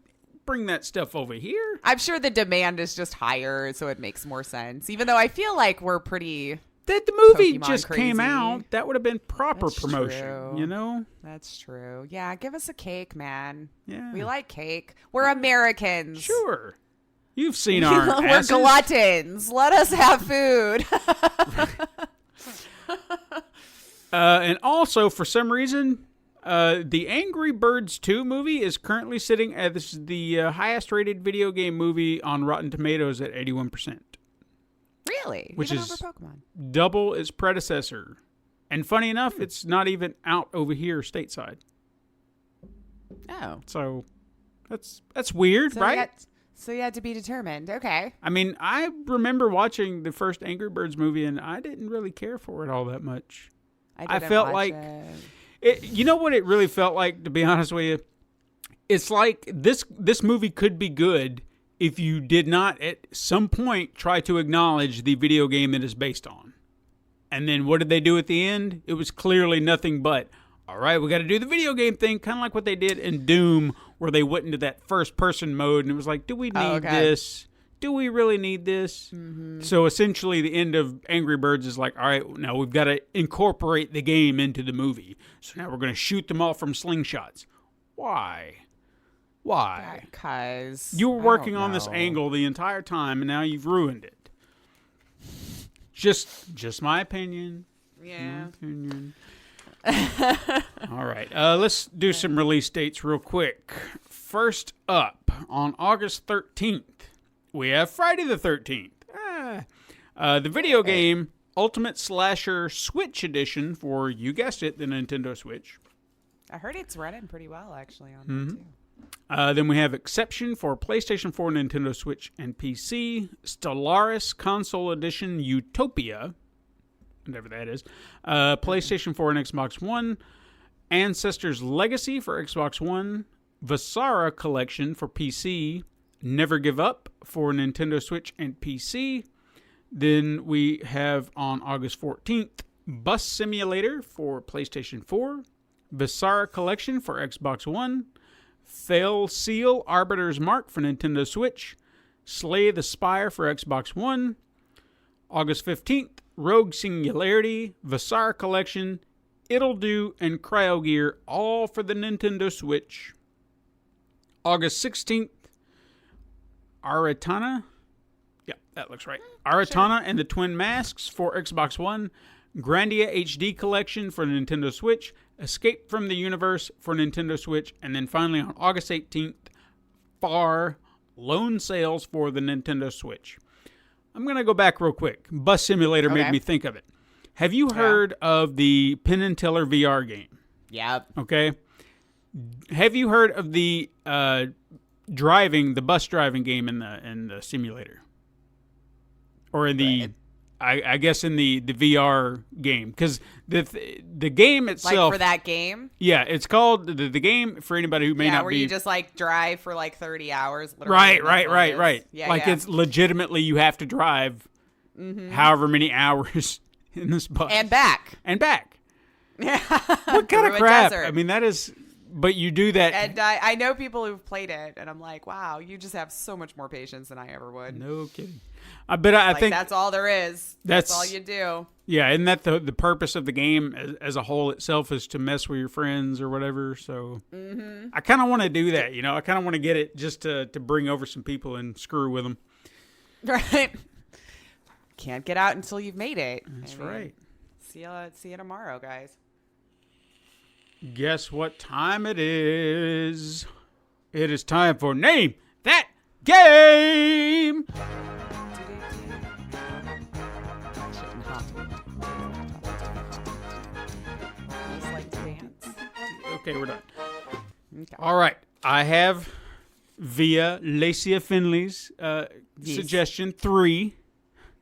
bring that stuff over here. I'm sure the demand is just higher, so it makes more sense. Even though I feel like we're pretty. That the movie Pokemon just crazy. came out. That would have been proper That's promotion, true. you know? That's true. Yeah, give us a cake, man. Yeah. We like cake. We're Americans. Sure. You've seen our We're asses. gluttons. Let us have food. And also, for some reason, the Angry Birds 2 movie is currently sitting as the highest rated video game movie on Rotten Tomatoes at 81%. Really? Which even is over Pokemon. double its predecessor. And funny enough, it's not even out over here stateside. Oh. So that's weird, right? So you had to be determined. Okay. I mean, I remember watching the first Angry Birds movie, and I didn't really care for it all that much. I felt like you know what it really felt like, to be honest with you? It's like this movie could be good if you did not at some point try to acknowledge the video game that it's based on. And then what did they do at the end? It was clearly nothing but, all right, we got to do the video game thing, kind of like what they did in Doom, where they went into that first-person mode, and it was like, do we need this? Do we really need this? Mm-hmm. So essentially the end of Angry Birds is like, all right, now we've got to incorporate the game into the movie. So now we're going to shoot them all from slingshots. Why? Because you were working on this angle the entire time, and now you've ruined it. Just my opinion. Yeah. My opinion. All right. Let's do some release dates real quick. First up, on August 13th, we have Friday the 13th. The video game Ultimate Slasher Switch Edition for, you guessed it, the Nintendo Switch. I heard it's running pretty well, actually, on that, too. Then we have Exception for PlayStation 4, Nintendo Switch, and PC. Stellaris Console Edition Utopia, whatever that is. PlayStation 4 and Xbox One. Ancestors Legacy for Xbox One. Visara Collection for PC. Never Give Up for Nintendo Switch and PC. Then we have on August 14th, Bus Simulator for PlayStation 4. Visara Collection for Xbox One. Fail Seal Arbiter's Mark for Nintendo Switch. Slay the Spire for Xbox One. August 15th, Rogue Singularity, Visara Collection, It'll Do, and Cryo Gear, all for the Nintendo Switch. August 16th, Aratana. Yeah, that looks right. Aratana and the Twin Masks for Xbox One. Grandia HD Collection for Nintendo Switch. Escape from the Universe for Nintendo Switch. And then finally on August 18th, Far Lone Sales for the Nintendo Switch. I'm going to go back real quick. Bus Simulator made me think of it. Have you heard of the Penn and Teller VR game? Yep. Okay. Have you heard of the the bus driving game in the simulator? Or in the, I guess in the VR game, because the game itself, like for that game. Yeah, it's called the game for anybody who may not where be. you just like drive for like 30 hours. Literally, Right. Yeah, like it's legitimately you have to drive however many hours in this bus and back. Yeah. What kind of crap? Desert. I mean, that is. But you do that. And I know people who've played it, and I'm like, wow, you just have so much more patience than I ever would. No kidding. But I think that's all there is. That's all you do. Yeah, isn't that the purpose of the game as a whole itself is to mess with your friends or whatever? So I kind of want to do that, you know. I kind of want to get it just to bring over some people and screw with them. Right. Can't get out until you've made it. That's right. See you tomorrow, guys. Guess what time it is? It is time for Name That Game! Okay, we're done. Okay. All right. I have, via Lacia Finley's suggestion, 3.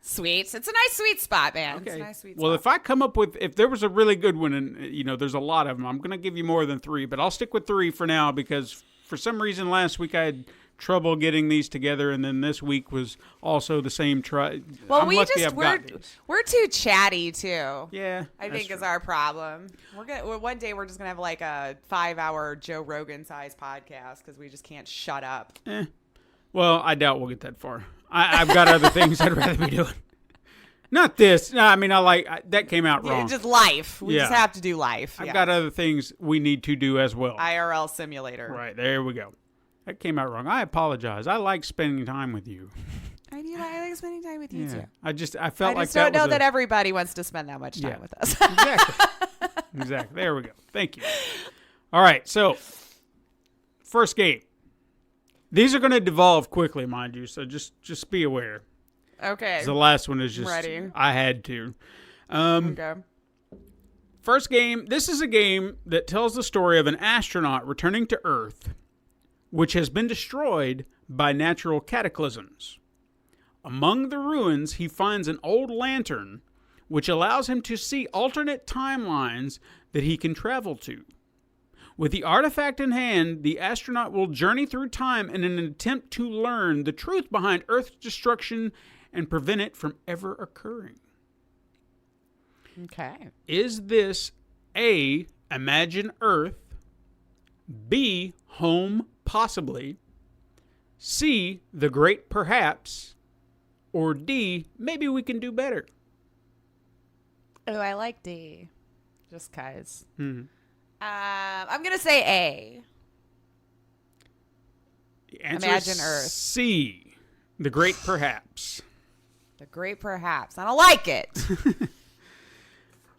Sweet. It's a nice sweet spot, man. Okay. It's a nice sweet Well, spot. if I come up with, if there was a really good one, and there's a lot of them, I'm going to give you more than 3, but I'll stick with 3 for now because for some reason last week I had trouble getting these together, and then this week was also the same try. Well, I'm lucky I've got these. we're too chatty too. Yeah, I that's think is true. our problem. One day we're just gonna have like a 5-hour Joe Rogan sized podcast because we just can't shut up. Well, I doubt we'll get that far. I've got other things I'd rather be doing. Not this. No, I mean, that came out wrong. Just life. We Yeah. just have to do life. I've Yeah. got other things we need to do as well. IRL simulator. Right, there we go. That came out wrong. I apologize. I like spending time with you. I like spending time with you too. I felt I like just don't know was that everybody wants to spend that much time Yeah. with us. Exactly. There we go. Thank you. All right, so first game. These are going to devolve quickly, mind you, so just be aware. Okay. The last one is just Ready. I had to. Okay. First game. This is a game that tells the story of an astronaut returning to Earth, which has been destroyed by natural cataclysms. Among the ruins, he finds an old lantern, which allows him to see alternate timelines that he can travel to. With the artifact in hand, the astronaut will journey through time in an attempt to learn the truth behind Earth's destruction and prevent it from ever occurring. Okay. Is this A, Imagine Earth, B, Home Possibly, C, The Great Perhaps, or D, Maybe We Can Do Better? Oh, I like D. Just cause. Mhm. I'm gonna say A. The answer Imagine is Earth. C, The Great Perhaps. The Great Perhaps. I don't like it.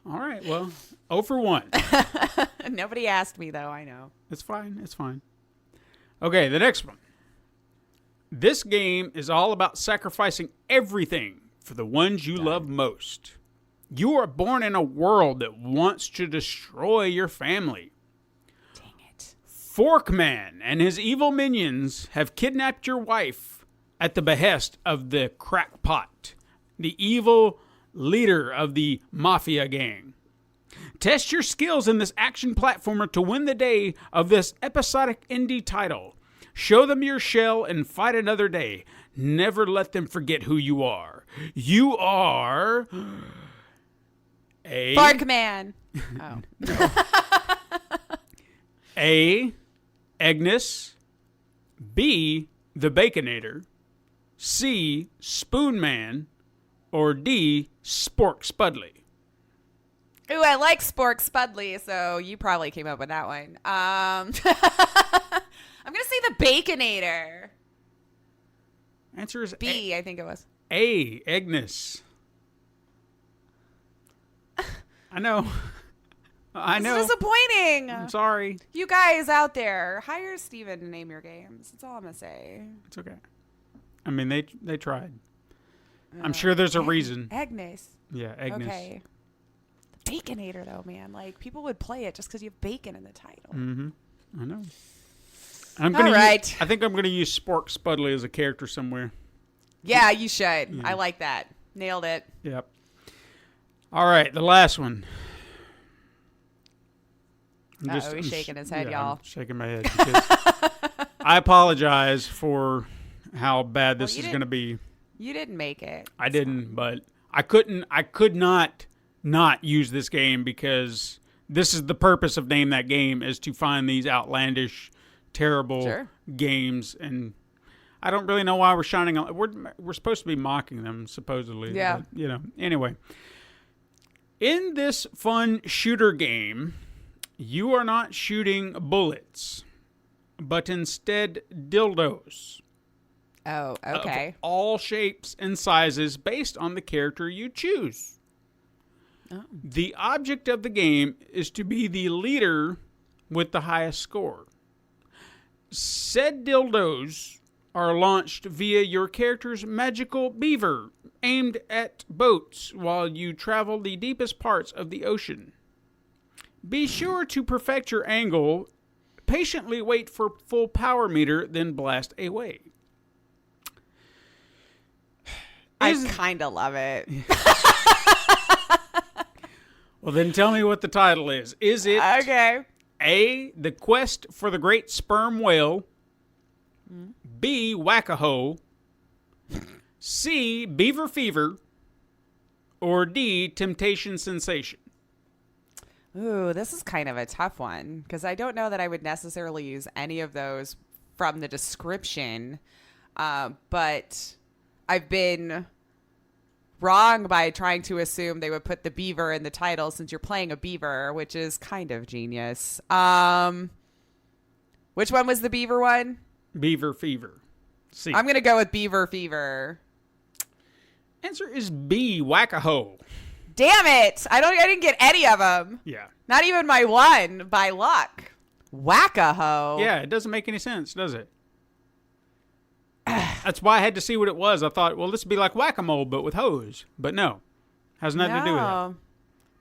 All right, well, 0 for 1. Nobody asked me though. I know. It's fine. It's fine. Okay, the next one. This game is all about sacrificing everything for the ones you love most. You are born in a world that wants to destroy your family. Dang it. Forkman and his evil minions have kidnapped your wife at the behest of the Crackpot, the evil leader of the Mafia gang. Test your skills in this action platformer to win the day of this episodic indie title. Show them your shell and fight another day. Never let them forget who you are. You are... A... Barkman. Oh. A. Agnes. B. The Baconator. C. Spoonman. Or D. Spork Spudley. Ooh, I like Spork Spudley, so you probably came up with that one. I'm gonna say the Baconator. Answer is B, I think it was. A. Agnes. I know. I know. It's disappointing. I'm sorry. You guys out there, hire Steven to name your games. That's all I'm gonna say. It's okay. I mean, they tried. I'm sure there's a reason. Agnes. Yeah, Agnes. Okay. The Baconator, though, man. Like, people would play it just because you have bacon in the title. I know. I'm gonna All right. I think I'm going to use Spork Spudley as a character somewhere. Yeah, you should. I like that. Nailed it. Yep. All right, the last one. He's shaking his head, y'all. I'm shaking my head because I apologize for how bad this is going to be. You didn't make it. I didn't, but I could not use this game because this is the purpose of Name That Game, is to find these outlandish, terrible games, and I don't really know why we're shining on. We're supposed to be mocking them, supposedly. Yeah. But, anyway. In this fun shooter game, you are not shooting bullets, but instead dildos. Oh, okay. Of all shapes and sizes based on the character you choose. Oh. The object of the game is to be the leader with the highest score. Said dildos are launched via your character's magical beaver, aimed at boats while you travel the deepest parts of the ocean. Be sure to perfect your angle, patiently wait for full power meter, then blast away. I kind of love it. Well, then tell me what the title is. Is it Okay. A, The Quest for the Great Sperm Whale, B, Whack-A-Hole, C, Beaver Fever, or D, Temptation Sensation? Ooh, this is kind of a tough one because I don't know that I would necessarily use any of those from the description, but I've been wrong by trying to assume they would put the beaver in the title since you're playing a beaver, which is kind of genius. Which one was the beaver one? Beaver Fever. C. I'm going to go with Beaver Fever. Answer is B, Whack-A-Hole. Damn it. I didn't get any of them. Yeah. Not even my one by luck. Whack-A-Hoe. Yeah, it doesn't make any sense, does it? That's why I had to see what it was. I thought, well, this would be like Whack-A-Mole, but with hose. But no. Has nothing to do with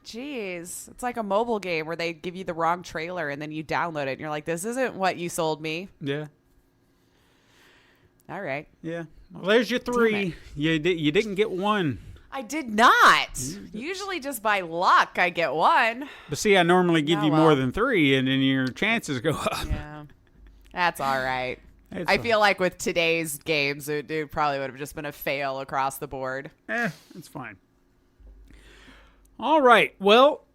it. Jeez. It's like a mobile game where they give you the wrong trailer and then you download it and you're like, this isn't what you sold me. Yeah. All right. Yeah. Well, there's your three. You didn't get one. I did not. Usually just by luck I get one. But see, I normally give Oh, you well. more than three, and then your chances go up. Yeah. That's all right. It's I fine. feel like with today's games, it probably would have just been a fail across the board. It's fine. All right. Well,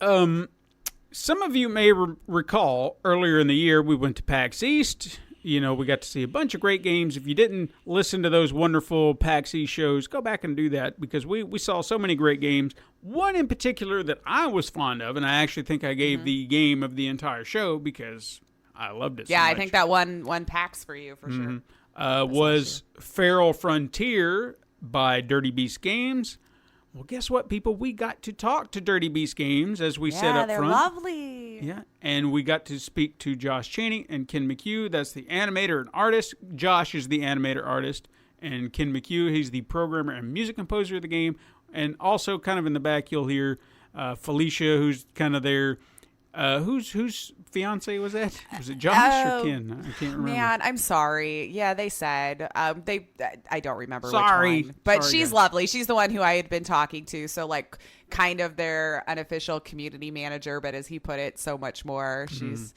some of you may recall earlier in the year we went to PAX East. You know, we got to see a bunch of great games. If you didn't listen to those wonderful PAX East shows, go back and do that because we saw so many great games. One in particular that I was fond of, and I actually think I gave the game of the entire show because I loved it so Yeah, much. I think that one PAX for you for sure. Was Feral Frontier by Dirty Beast Games. Well, guess what, people? We got to talk to Dirty Beast Games, as we said up they're front. lovely. Yeah, and we got to speak to Josh Chaney and Ken McHugh. That's the animator and artist. Josh is the animator artist, and Ken McHugh, he's the programmer and music composer of the game. And also, kind of in the back, you'll hear Felicia, who's kind of their whose fiance was that? Was it Josh or Ken? I can't remember. Man, I'm sorry. Yeah, they said I don't remember Sorry. which one. But Sorry, she's guys. lovely. She's the one who I had been talking to. So like kind of their unofficial community manager, but as he put it, so much more. She's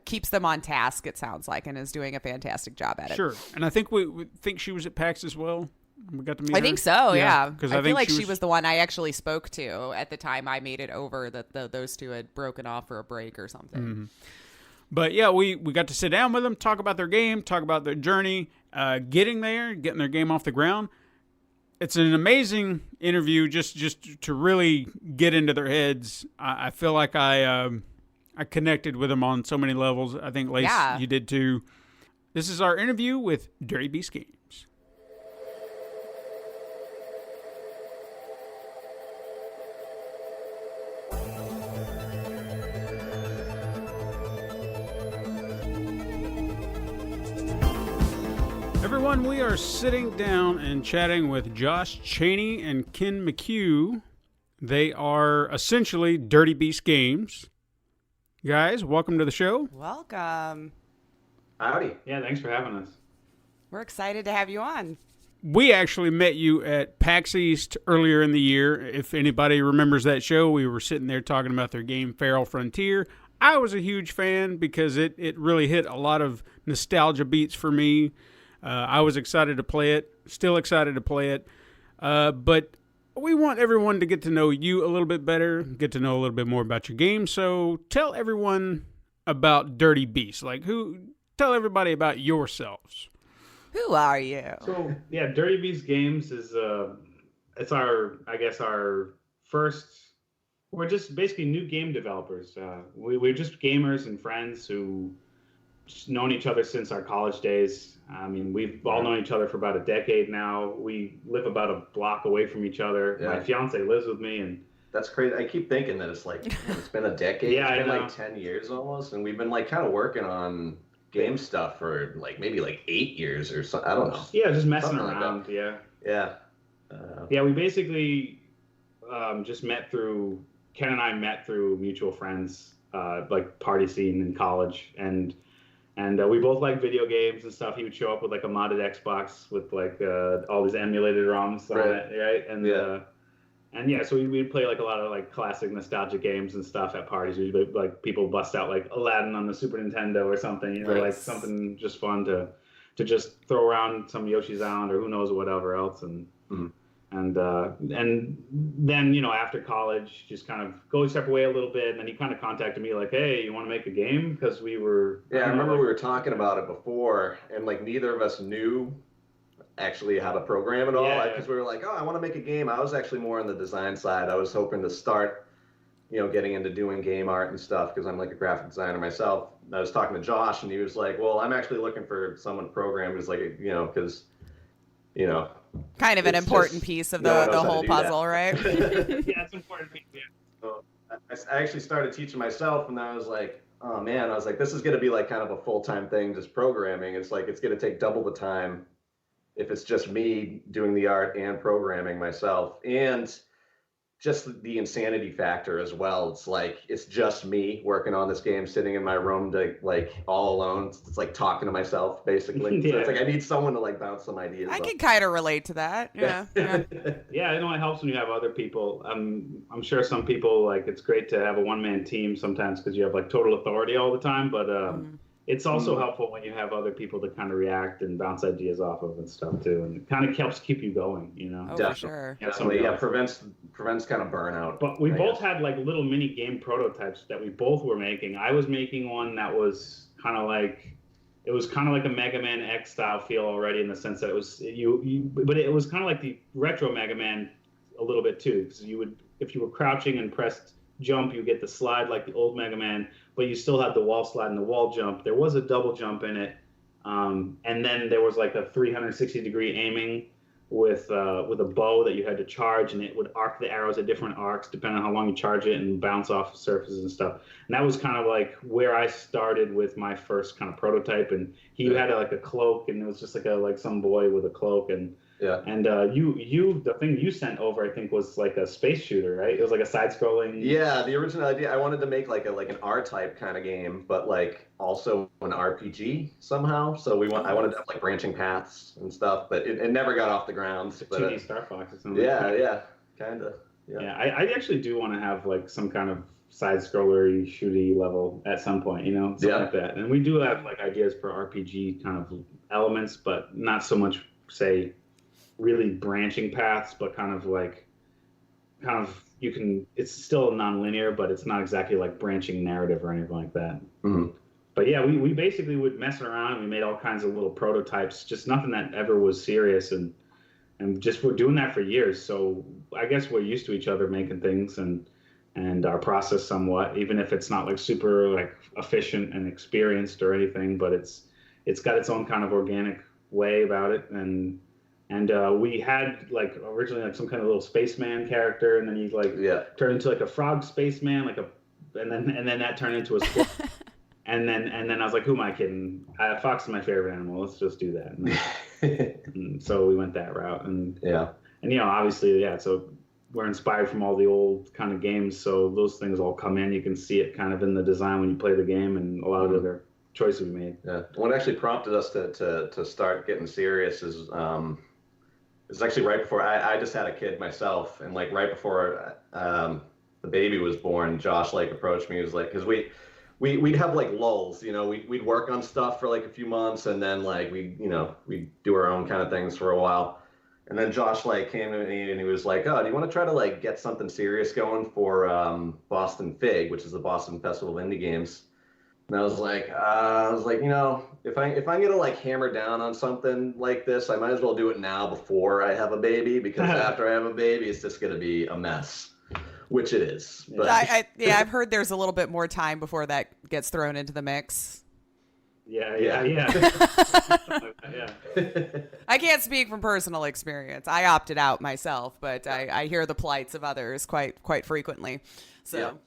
keeps them on task, it sounds like, and is doing a fantastic job at it. Sure. And I think we think she was at PAX as well. We got to meet I her. think so, yeah. Because I feel think like she was the one I actually spoke to at the time I made it over that those two had broken off for a break or something. But yeah, we got to sit down with them, talk about their game, talk about their journey, getting there, getting their game off the ground. It's an amazing interview just to really get into their heads. I feel like I connected with them on so many levels. I think, Lace, Yeah. you did too. This is our interview with Dirty Beast Games. Everyone, we are sitting down and chatting with Josh Chaney and Ken McHugh. They are essentially Dirty Beast Games. Guys, welcome to the show. Welcome. Howdy. Yeah, thanks for having us. We're excited to have you on. We actually met you at PAX East earlier in the year. If anybody remembers that show, we were sitting there talking about their game Feral Frontier. I was a huge fan because it really hit a lot of nostalgia beats for me. I was excited to play it, still excited to play it. But we want everyone to get to know you a little bit better, get to know a little bit more about your game. So tell everyone about Dirty Beast. Tell everybody about yourselves. Who are you? So, yeah, Dirty Beast Games is it's our first. We're just basically new game developers. We're just gamers and friends who just known each other since our college days. I mean, we've all known each other for about a decade now. We live about a block away from each other. Yeah. My fiance lives with me, and That's crazy. I keep thinking that it's like, man, it's been a decade. Yeah, It's been I know. like 10 years almost. And we've been like kind of working on game stuff for like maybe like 8 years or so. I don't know. Yeah, just messing Something like around. Yeah. Yeah. Yeah, we basically just met through Ken and I met through mutual friends, like party scene in college, and we both like video games and stuff. He would show up with like a modded Xbox with like all these emulated ROMs on it, right? And and yeah, so we'd play like a lot of like classic nostalgic games and stuff at parties. We'd like people bust out like Aladdin on the Super Nintendo or something, you know, like something just fun to just throw around some Yoshi's Island or who knows whatever else, and then, you know, after college, just kind of go a separate way a little bit. And then he kind of contacted me like, hey, you want to make a game? Because we were... Yeah, I remember we were talking about it before, and like neither of us knew actually how to program at all. Because we were like, oh, I want to make a game. I was actually more on the design side. I was hoping to start, you know, getting into doing game art and stuff because I'm like a graphic designer myself. And I was talking to Josh, and he was like, well, I'm actually looking for someone to program. It's like, you know, because, you know... Kind of an important piece of the whole puzzle, right? Yeah, it's important. Yeah. So I actually started teaching myself, and I was like, oh man, I was like, this is going to be like kind of a full-time thing, just programming. It's like, it's going to take double the time if it's just me doing the art and programming myself. And just the insanity factor as well. It's like, it's just me working on this game, sitting in my room, to like all alone. It's like talking to myself, basically. So it's like, I need someone to like bounce some ideas I off. can kind of relate to that. Yeah. Yeah, I know it helps when you have other people. I'm sure some people, like, it's great to have a one-man team sometimes because you have like total authority all the time, but it's also helpful when you have other people to kind of react and bounce ideas off of and stuff too, and it kind of helps keep you going, you know. Oh, for sure. Yeah, prevents kind of burnout. But we both had like little mini game prototypes that we both were making. I was making one that was kind of like, it was kind of like a Mega Man X style feel already, in the sense that it was but it was kind of like the retro Mega Man a little bit too, because you would, if you were crouching and pressed jump, you get the slide like the old Mega Man, but you still had the wall slide and the wall jump. There was a double jump in it, and then there was like a 360-degree aiming with a bow that you had to charge, and it would arc the arrows at different arcs depending on how long you charge it and bounce off surfaces and stuff. And that was kind of like where I started with my first kind of prototype. And he had like a cloak, and it was just like some boy with a cloak, and the thing you sent over, I think, was like a space shooter, right? It was like a side-scrolling. Yeah, the original idea, I wanted to make like an R-type kind of game, but like also an RPG somehow. So I wanted to have like branching paths and stuff, but it never got off the ground. Like 2D Star Fox or something. Yeah, kind of. Yeah, I actually do want to have like some kind of side-scrollery, shooty level at some point, you know, something like that. And we do have like ideas for RPG kind of elements, but not so much, say, really branching paths, but kind of you can, it's still non-linear, but it's not exactly like branching narrative or anything like that. But yeah, we basically would mess around, and we made all kinds of little prototypes, just nothing that ever was serious, and just we're doing that for years. So I guess we're used to each other making things and our process somewhat, even if it's not like super like efficient and experienced or anything, but it's got its own kind of organic way about it. And we had like originally like some kind of little spaceman character, and then he like turned into like a frog spaceman, and then that turned into a squirrel. and then I was like, who am I kidding? Fox is my favorite animal. Let's just do that. And so we went that route, and you know, obviously, so we're inspired from all the old kind of games, so those things all come in. You can see it kind of in the design when you play the game, and a lot of the other choices we made. Yeah, what actually prompted us to start getting serious is it's actually right before I just had a kid myself, and like right before the baby was born, Josh like approached me. He was like, because we'd have like lulls, you know, we'd work on stuff for like a few months, and then like we'd do our own kind of things for a while, and then Josh like came to me and he was like, oh, do you want to try to like get something serious going for Boston Fig, which is the Boston Festival of Indie Games? And I was like, you know, if I'm gonna like hammer down on something like this, I might as well do it now before I have a baby, because after I have a baby, it's just gonna be a mess, which it is. But I've heard there's a little bit more time before that gets thrown into the mix. Yeah. I can't speak from personal experience. I opted out myself, but I hear the plights of others quite frequently. So,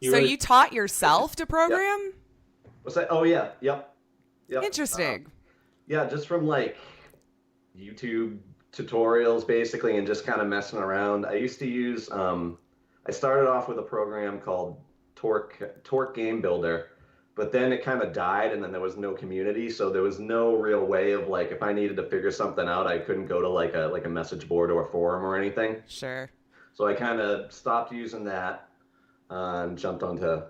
you taught yourself to program? What's that? Oh yeah, yep. Interesting. Yeah, just from like YouTube tutorials basically, and just kind of messing around. I used to use. I started off with a program called Torque Game Builder. But then it kind of died, and then there was no community, so there was no real way of like, if I needed to figure something out, I couldn't go to like a message board or a forum or anything. Sure. So I kind of stopped using that and jumped onto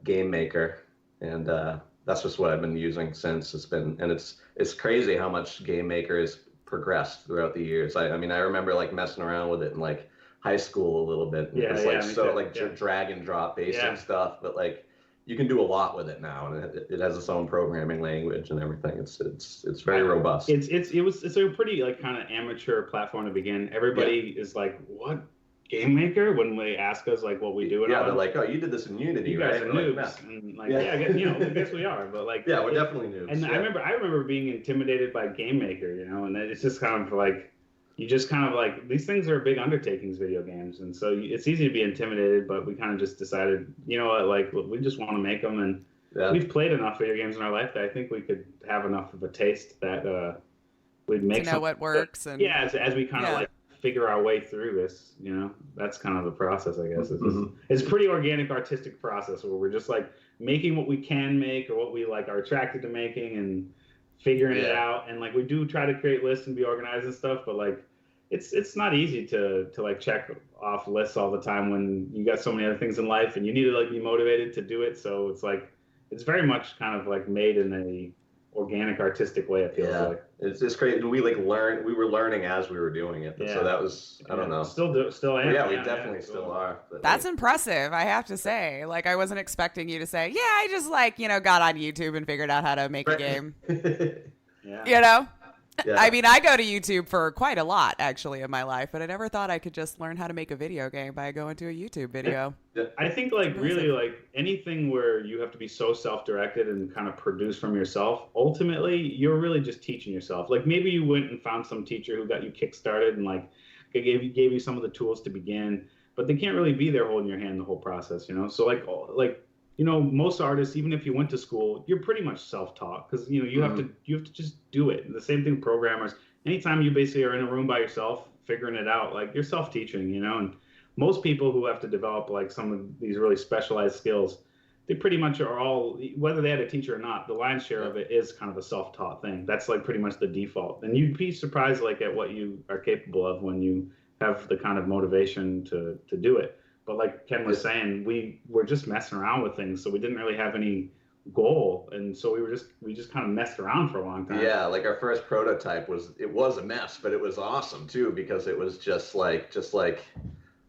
Game Maker, and that's just what I've been using since. It's crazy how much Game Maker has progressed throughout the years. I mean, I remember like messing around with it in like high school a little bit. Drag and drop basic stuff, but like. You can do a lot with it now, and it has its own programming language and everything. It's very robust. It's a pretty like kind of amateur platform to begin. Everybody is like, "What, Game Maker?" When they ask us like what we do. And they're like, "Oh, you did this in Unity, you guys right?" are noobs. And like, I guess we are, but like, we're definitely noobs. And I remember being intimidated by Game Maker, and it's just kind of like. You just kind of like, these things are big undertakings, video games. And so it's easy to be intimidated, but we kind of just decided, you know what, like we just want to make them. And we've played enough video games in our life that I think we could have enough of a taste that we'd make to know what works. And as we kind of like figure our way through this, that's kind of the process, I guess. It's a pretty organic, artistic process where we're just like making what we can make or what we like are attracted to making and figuring it out, and like we do try to create lists and be organized and stuff, but like it's not easy to like check off lists all the time when you got so many other things in life and you need to like be motivated to do it. So it's like it's very much kind of like made in a organic, artistic way. It feels like it's great. We were learning as we were doing it, so that was I don't know. Still am. We definitely still are. That's impressive, I have to say. Like I wasn't expecting you to say, I just like got on YouTube and figured out how to make a game. Yeah. I mean, I go to YouTube for quite a lot, actually, in my life, but I never thought I could just learn how to make a video game by going to a YouTube video. I think, like, really, like, anything where you have to be so self-directed and kind of produce from yourself, ultimately, you're really just teaching yourself. Like, maybe you went and found some teacher who got you kick-started and, like, gave you some of the tools to begin, but they can't really be there holding your hand the whole process, So, like most artists, even if you went to school, you're pretty much self-taught because you have to just do it. And the same thing with programmers. Anytime you basically are in a room by yourself figuring it out, like you're self-teaching, And most people who have to develop like some of these really specialized skills, they pretty much are all, whether they had a teacher or not, the lion's share of it is kind of a self-taught thing. That's like pretty much the default. And you'd be surprised like at what you are capable of when you have the kind of motivation to do it. But like Ken was saying, we were just messing around with things, so we didn't really have any goal, and so we just kind of messed around for a long time. Yeah, like our first prototype was a mess, but it was awesome too because it was just like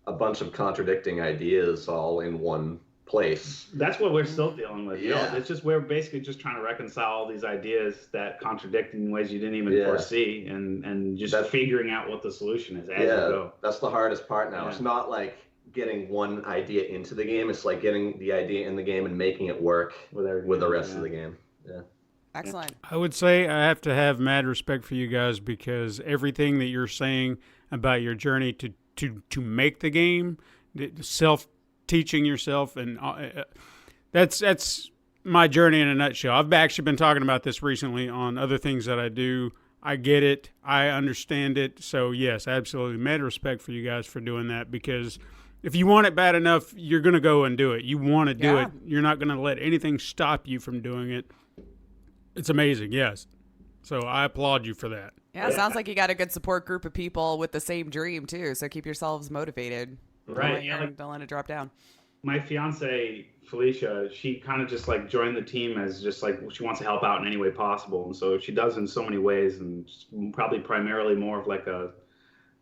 a bunch of contradicting ideas all in one place. That's what we're still dealing with. It's just we're basically just trying to reconcile all these ideas that contradict in ways you didn't even foresee, and just figuring out what the solution is as you go. That's the hardest part now. It's not like getting one idea into the game. It's like getting the idea in the game and making it work with the rest of the game. Yeah. Excellent. I would say I have to have mad respect for you guys because everything that you're saying about your journey to make the game, self-teaching yourself, and that's my journey in a nutshell. I've actually been talking about this recently on other things that I do. I get it. I understand it. So, yes, absolutely. Mad respect for you guys for doing that because if you want it bad enough, you're going to go and do it. You want to do it. You're not going to let anything stop you from doing it. It's amazing, yes. So I applaud you for that. Yeah, it sounds like you got a good support group of people with the same dream, too. So keep yourselves motivated. Right. Don't let it drop down. My fiance, Felicia, she kind of just like joined the team as just like she wants to help out in any way possible. And so she does in so many ways and probably primarily more of like a,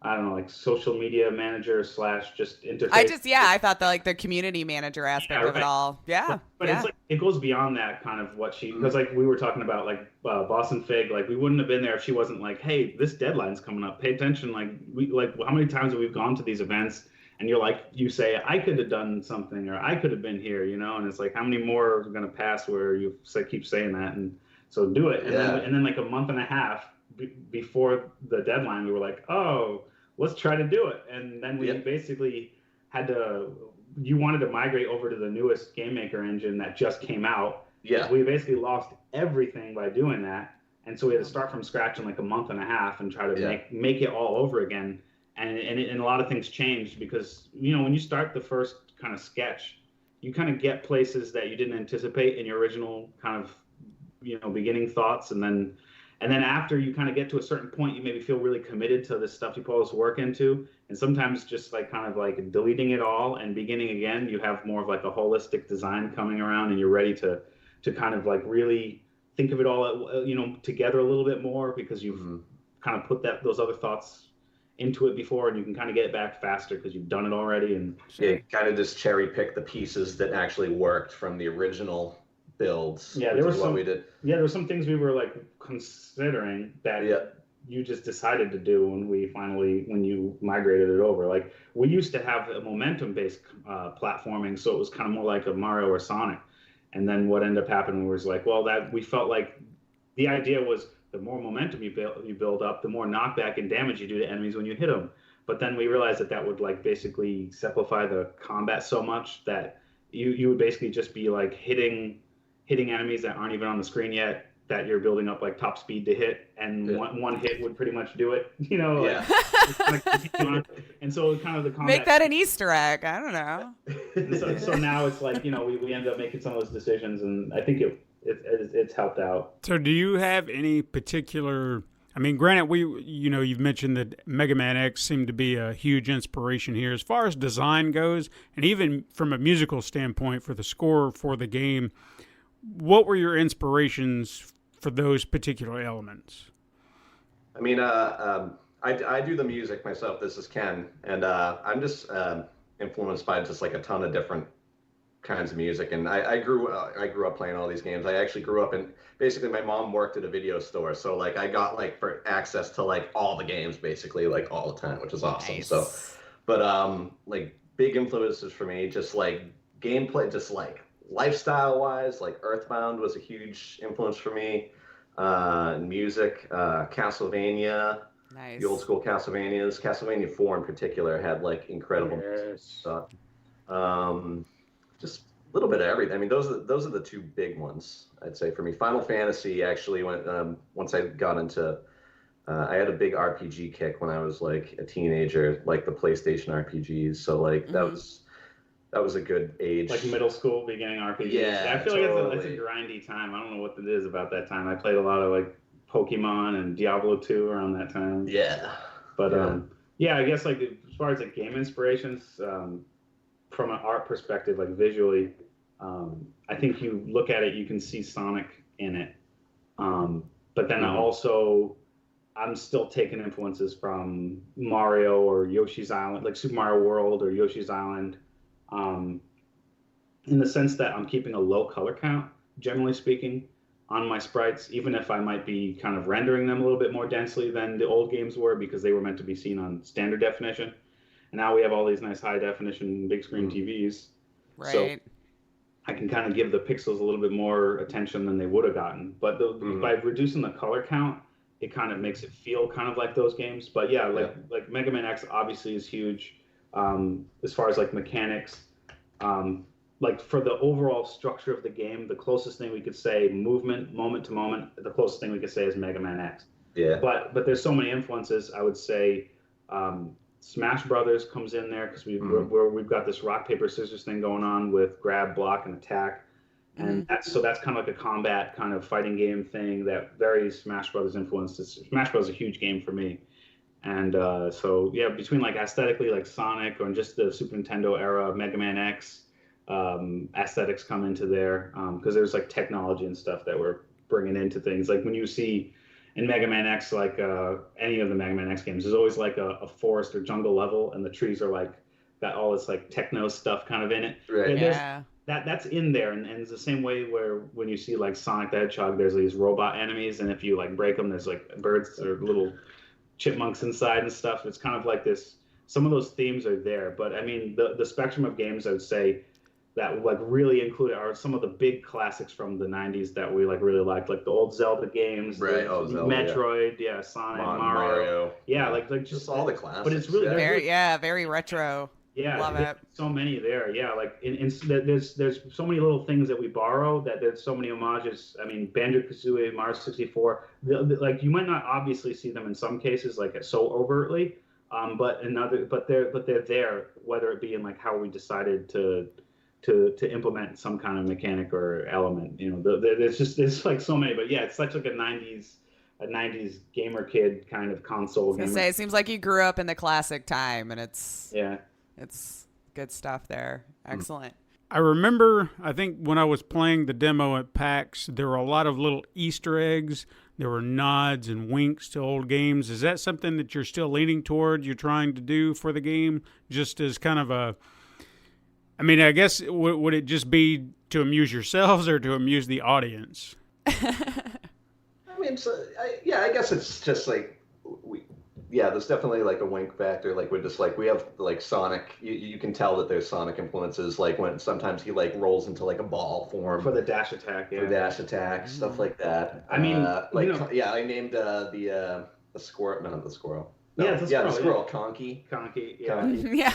I don't know, like social media manager / just interface. I thought the community manager aspect of it all. Yeah. But it's like, it goes beyond that kind of what she, because like we were talking about like Boston Fig, like we wouldn't have been there if she wasn't like, hey, this deadline's coming up. Pay attention. Like how many times have we gone to these events and you're like, you say, I could have done something, or I could have been here, and it's like, how many more are going to pass where you keep saying that? And so do it. And then like a month and a half before the deadline, we were like, oh, let's try to do it. And then we basically you wanted to migrate over to the newest game maker engine that just came out. Yeah. We basically lost everything by doing that. And so we had to start from scratch in like a month and a half and try to make it all over again. And a lot of things changed because, when you start the first kind of sketch, you kind of get places that you didn't anticipate in your original kind of, beginning thoughts. And then after you kind of get to a certain point, you maybe feel really committed to the stuff you put all this work into. And sometimes just like kind of like deleting it all and beginning again, you have more of like a holistic design coming around and you're ready to kind of like really think of it all, together a little bit more because you've kind of put those other thoughts into it before, and you can kind of get it back faster because you've done it already. And kind of just cherry pick the pieces that actually worked from the original builds. Yeah, there were some things we were like considering that you just decided to do when you migrated it over. Like we used to have a momentum based platforming, so it was kind of more like a Mario or Sonic. And then what ended up happening was like, well, that we felt like the idea was the more momentum you build up, the more knockback and damage you do to enemies when you hit them. But then we realized that would like basically simplify the combat so much that you would basically just be like hitting enemies that aren't even on the screen yet, that you're building up like top speed to hit, and one hit would pretty much do it. And so kind of the combat. Make that an Easter egg. I don't know. So now it's like we end up making some of those decisions, and I think it's helped out. So do you have any particular? I mean, granted, you've mentioned that Mega Man X seemed to be a huge inspiration here as far as design goes, and even from a musical standpoint for the score for the game. What were your inspirations for those particular elements? I mean, I do the music myself. This is Ken, and I'm just influenced by just like a ton of different kinds of music. And I grew up playing all these games. I actually grew up in basically my mom worked at a video store, so like I got like for access to like all the games basically like all the time, which is awesome. Nice. So, but like big influences for me, just like gameplay, just like lifestyle wise, like Earthbound was a huge influence for me. Music, Castlevania, Nice. the old school Castlevanias. Castlevania 4 in particular had like incredible stuff. Just a little bit of everything. I mean, those are the two big ones I'd say for me. Final Fantasy actually went once I got into. I had a big RPG kick when I was like a teenager, like the PlayStation RPGs. So like that was a good age. Like middle school, beginning RPG. Yeah, I feel totally. like that's a grindy time. I don't know what it is about that time. I played a lot of like Pokemon and Diablo 2 around that time. Yeah. But I guess like as far as like game inspirations, from an art perspective, like visually, I think you look at it, you can see Sonic in it. But then I'm still taking influences from Mario or Yoshi's Island, like Super Mario World or Yoshi's Island. In the sense that I'm keeping a low color count, generally speaking, on my sprites, even if I might be kind of rendering them a little bit more densely than the old games were because they were meant to be seen on standard definition. And now we have all these nice high definition big screen TVs. Right. So I can kind of give the pixels a little bit more attention than they would have gotten. But by reducing the color count, it kind of makes it feel kind of like those games. But like Mega Man X obviously is huge. As far as like mechanics, like for the overall structure of the game, the closest thing we could say movement, moment to moment, the closest thing we could say is Mega Man X. Yeah. But there's so many influences. I would say Smash Brothers comes in there because we've got this rock paper scissors thing going on with grab, block, and attack, and that's kind of like a combat kind of fighting game thing that very Smash Brothers influences. Smash Brothers is a huge game for me. And between like aesthetically like Sonic or just the Super Nintendo era, Mega Man X, aesthetics come into there because there's like technology and stuff that we're bringing into things. Like when you see in Mega Man X, like any of the Mega Man X games, there's always like a forest or jungle level, and the trees are like got all this like techno stuff kind of in it. Right. Yeah. That's in there, and it's the same way where when you see like Sonic the Hedgehog, there's these robot enemies, and if you like break them, there's like birds or little chipmunks inside and stuff. It's kind of like this some of those themes are there. But I mean, the spectrum of games I would say that like really include are some of the big classics from the 90s that we like really liked, like the old Zelda games, Right. the Oh, Zelda, Metroid, Sonic, Mario. Yeah, like just all the classics. But it's really very retro. yeah, Love it. so many there. Yeah, like there's so many little things that we borrow that there's so many homages. I mean, Banjo-Kazooie, Mario 64. Like you might not obviously see them in some cases like so overtly, but they're there. Whether it be in like how we decided to implement some kind of mechanic or element. You know, there's like so many. But yeah, it's such like a 90s gamer kid kind of console. I was gonna say, it seems like you grew up in the classic time, and it's good stuff there. Excellent. I remember, I think when I was playing the demo at PAX, there were a lot of little Easter eggs. There were nods and winks to old games. Is that something that you're still leaning toward, you're trying to do for the game, just as kind of a... I mean, I guess, would it just be to amuse yourselves or to amuse the audience? I mean, I guess it's just like, there's definitely like a wink factor. Like we have like Sonic, you can tell that there's Sonic influences, like when sometimes he like rolls into like a ball form. For the dash attack, stuff like that. I mean, I named the squirrel, not the squirrel. No, the squirrel, Conky. Yeah.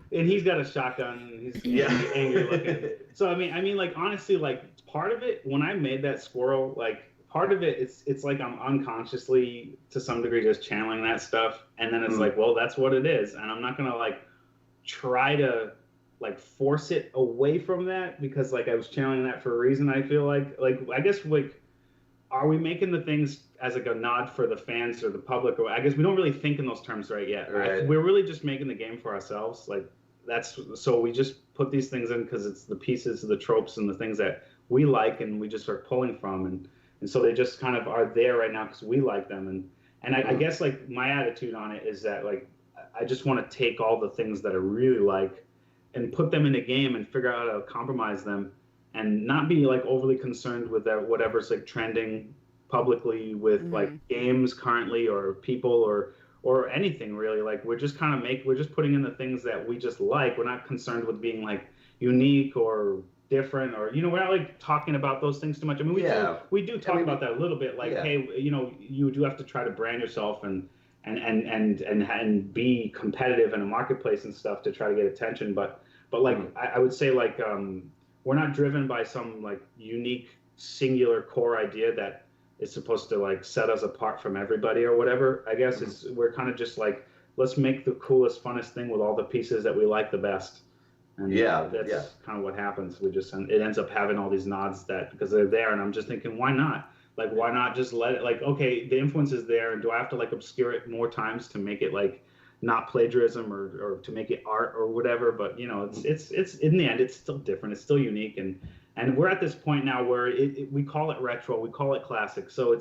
And he's got a shotgun. And he's angry looking. So I mean, like honestly, like part of it when I made that squirrel, like part of it, it's like I'm unconsciously to some degree just channeling that stuff, and then it's like, well, that's what it is, and I'm not gonna like try to like force it away from that because like I was channeling that for a reason. I feel like I guess like are we making the things as like a nod for the fans or the public, or I guess we don't really think in those terms right yet. Right. We're really just making the game for ourselves. Like so we just put these things in because it's the pieces, the tropes, and the things that we like, and we just are pulling from, and so they just kind of are there right now because we like them, and I guess like my attitude on it is that like I just want to take all the things that I really like and put them in a game and figure out how to compromise them, and not be like overly concerned with that whatever's like trending publicly with like games currently or people or anything really. Like we're just putting in the things that we just like. We're not concerned with being like unique or different, or we're not like talking about those things too much. I mean, we do talk about that a little bit, like hey, you do have to try to brand yourself and be competitive in a marketplace and stuff to try to get attention, but like I would say like we're not driven by some like unique singular core idea that is supposed to like set us apart from everybody or whatever. I guess we're kind of just like, let's make the coolest, funnest thing with all the pieces that we like the best. And that's kind of what happens. It ends up having all these nods that because they're there, and I'm just thinking, why not? Like, why not just let it? Like, okay, the influence is there, and do I have to like obscure it more times to make it like not plagiarism or to make it art or whatever? But it's in the end, it's still different. It's still unique, and we're at this point now where we call it retro, we call it classic. So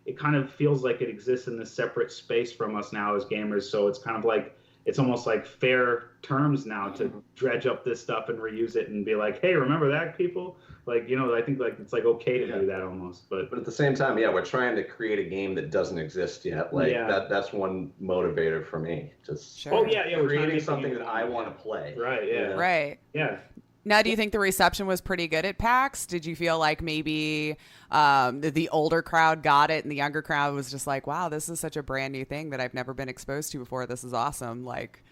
it kind of feels like it exists in this separate space from us now as gamers. So it's kind of like, it's almost like fair terms now to dredge up this stuff and reuse it and be like, hey, remember that, people? Like, I think like it's like okay to do that almost. But at the same time, we're trying to create a game that doesn't exist yet. Like that's one motivator for me. Just we're creating something that I want to play. Right. Yeah. Right. Yeah. Now, do you think the reception was pretty good at PAX? Did you feel like maybe the older crowd got it and the younger crowd was just like, wow, this is such a brand new thing that I've never been exposed to before. This is awesome. Like,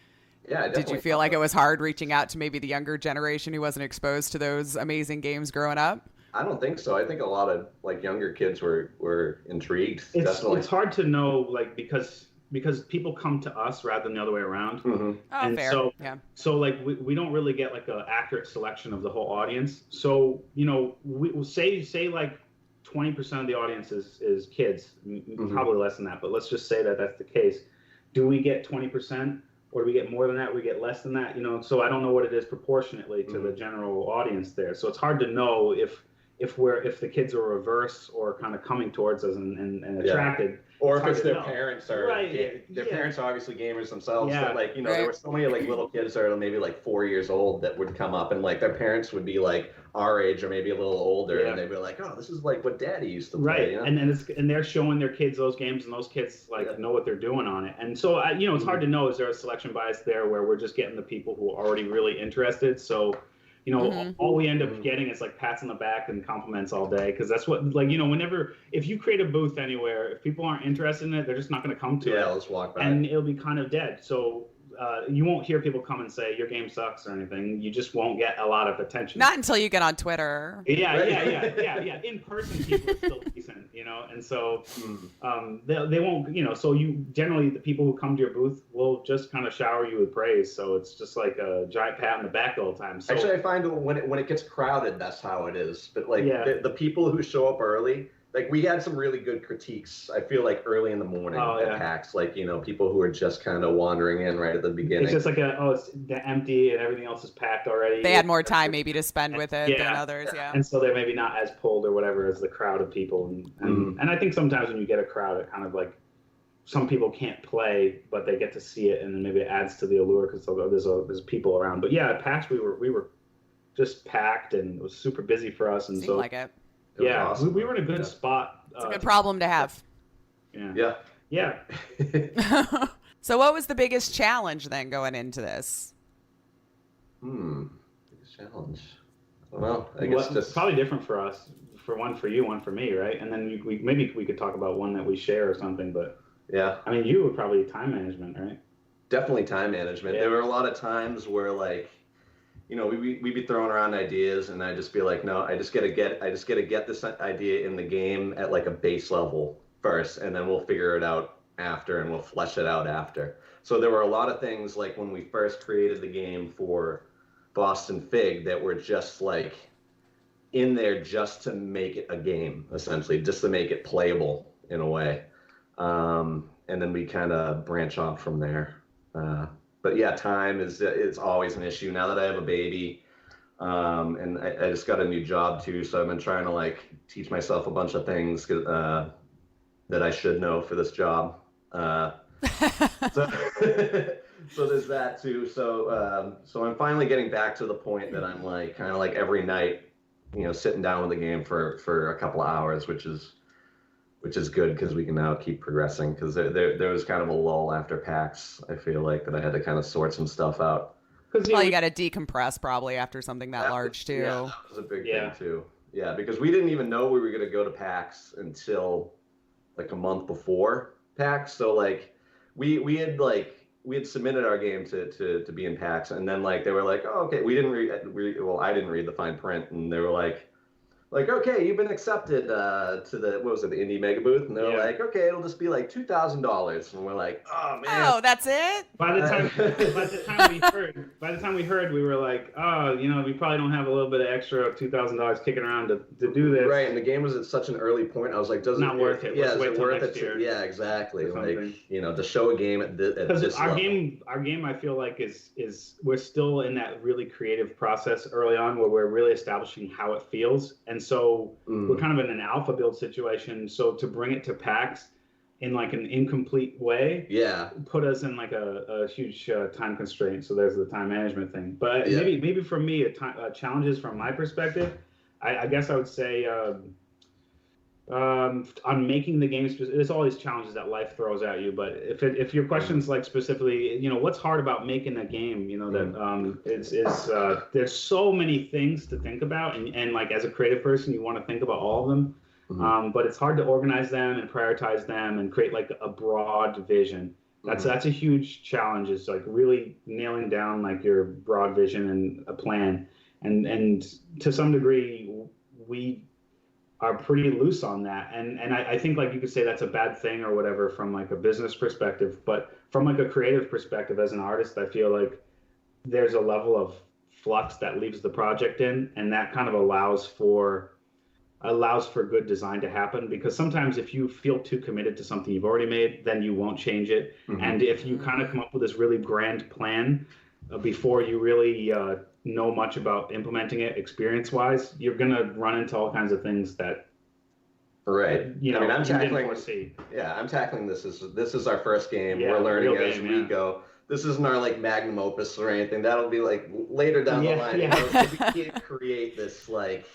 did you feel like it was hard reaching out to maybe the younger generation who wasn't exposed to those amazing games growing up? I don't think so. I think a lot of like younger kids were intrigued. It's hard to know, like, because people come to us rather than the other way around. Mm-hmm. Oh, and fair. So like we don't really get like an accurate selection of the whole audience. So we will say like 20% of the audience is kids, probably less than that, but let's just say that that's the case. Do we get 20%, or do we get more than that? We get less than that, So I don't know what it is proportionately to the general audience there. So it's hard to know if the kids are reverse or kind of coming towards us and attracted. Or if hard it's to their know. parents are Right, their yeah. parents are obviously gamers themselves. Yeah. But like, you know, there Right. were so many like little kids that are maybe like 4 years old that would come up and like their parents would be like our age or maybe a little older, Yeah. and they'd be like, "Oh, this is like what Daddy used to play." Right, You know? and they're showing their kids those games, and those kids like know what they're doing on it. And so it's hard to know, is there a selection bias there where we're just getting the people who are already really interested? So all we end up getting is like pats on the back and compliments all day, because that's what, like, whenever, if you create a booth anywhere, if people aren't interested in it, they're just not going to come to it. Yeah, let's walk by. And it'll be kind of dead. So you won't hear people come and say your game sucks or anything. You just won't get a lot of attention. Not until you get on Twitter. Yeah. In person, people are still decent, and so they won't, so you generally, the people who come to your booth will just kind of shower you with praise. So it's just like a giant pat on the back all the time. So, actually, I find when it gets crowded, that's how it is. But like the people who show up early, like we had some really good critiques, I feel like early in the morning at PAX, like, people who are just kind of wandering in right at the beginning. It's just like it's empty and everything else is packed already. They had more time maybe to spend with it than others, And so they're maybe not as pulled or whatever as the crowd of people. And I think sometimes when you get a crowd, it kind of like, some people can't play, but they get to see it, and then maybe it adds to the allure because there's people around. But yeah, at PAX we were just packed, and it was super busy for us. And Seemed so like it. Yeah, awesome. we were in a good spot. It's a good problem to have. Yeah. So what was the biggest challenge then going into this? Biggest challenge. Well, I guess just probably different for us. For one for you, one for me, right? And then maybe we could talk about one that we share or something. But yeah, I mean, you were probably time management, right? Definitely time management. Yeah. There were a lot of times where like, we'd be throwing around ideas, and I'd just be like, no, I just gotta get this idea in the game at like a base level first, and then we'll figure it out after, and we'll flesh it out after. So there were a lot of things like when we first created the game for Boston Fig that were just like in there just to make it a game, essentially, just to make it playable in a way. And then we kind of branch off from there. But yeah, time is always an issue now that I have a baby. And I just got a new job too. So I've been trying to like teach myself a bunch of things that I should know for this job. So there's that too. So I'm finally getting back to the point that I'm like kind of like every night, sitting down with the game for a couple of hours, which is good because we can now keep progressing, because there was kind of a lull after PAX, I feel like, that I had to kind of sort some stuff out. Well, you got to decompress probably after something that large too. Yeah, that was a big thing too. Yeah, because we didn't even know we were going to go to PAX until like a month before PAX. So like we had submitted our game to be in PAX, and then like they were like, oh, okay, I didn't read the fine print, and they were like, okay, you've been accepted to the Indie Mega Booth, and they're like, okay, it'll just be like $2,000, and we're like, oh man. Oh, that's it. By the time we heard, we were like, oh, we probably don't have a little bit of extra $2,000 kicking around to do this. Right, and the game was at such an early point. I was like, not worth it. Yeah, Let's is wait it till worth next it? year. Yeah, exactly. Like, to show a game at this our level. Our game, I feel like is we're still in that really creative process early on where we're really establishing how it feels, and so we're kind of in an alpha build situation. So to bring it to PAX in like an incomplete way, put us in like a huge time constraint. So there's the time management thing. But maybe for me, challenges from my perspective, I guess I would say. On making the game, there's all these challenges that life throws at you. But if your question's like specifically, what's hard about making a game, that there's so many things to think about, and like as a creative person, you want to think about all of them. But it's hard to organize them and prioritize them and create like a broad vision. That's a huge challenge, is like really nailing down like your broad vision and a plan. And to some degree, we are pretty loose on that. And I think like you could say that's a bad thing or whatever from like a business perspective, but from like a creative perspective as an artist, I feel like there's a level of flux that leaves the project in, and that kind of allows for good design to happen, because sometimes if you feel too committed to something you've already made, then you won't change it. And if you kind of come up with this really grand plan before you really know much about implementing it experience-wise, you're going to run into all kinds of things that Right. You know, I mean, I'm you didn't tackling. foresee. Yeah, I'm tackling this is our first game. Yeah, We're learning real as game, we yeah. go. This isn't our like magnum opus or anything. That'll be like later down the Yeah, line. yeah. You know, we can't create this like.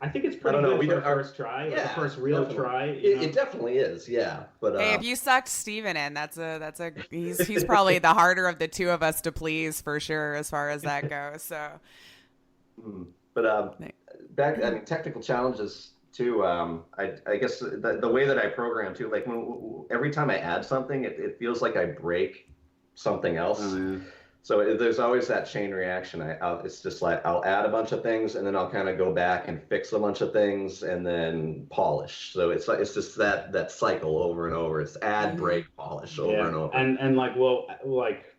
I think it's I pretty don't know. good We for don't. a first try, like a first real definitely. try. You know? It definitely is. Yeah, but Hey, if you sucked Steven in, he's probably the harder of the two of us to please for sure as far as that goes. So, but back. I mean, technical challenges too. I guess the way that I program too. Like every time I add something, it feels like I break something else. Oh, yeah. So there's always that chain reaction. It's just like I'll add a bunch of things and then I'll kind of go back and fix a bunch of things and then polish. So it's just that cycle over and over. It's add, break, polish over and over. And like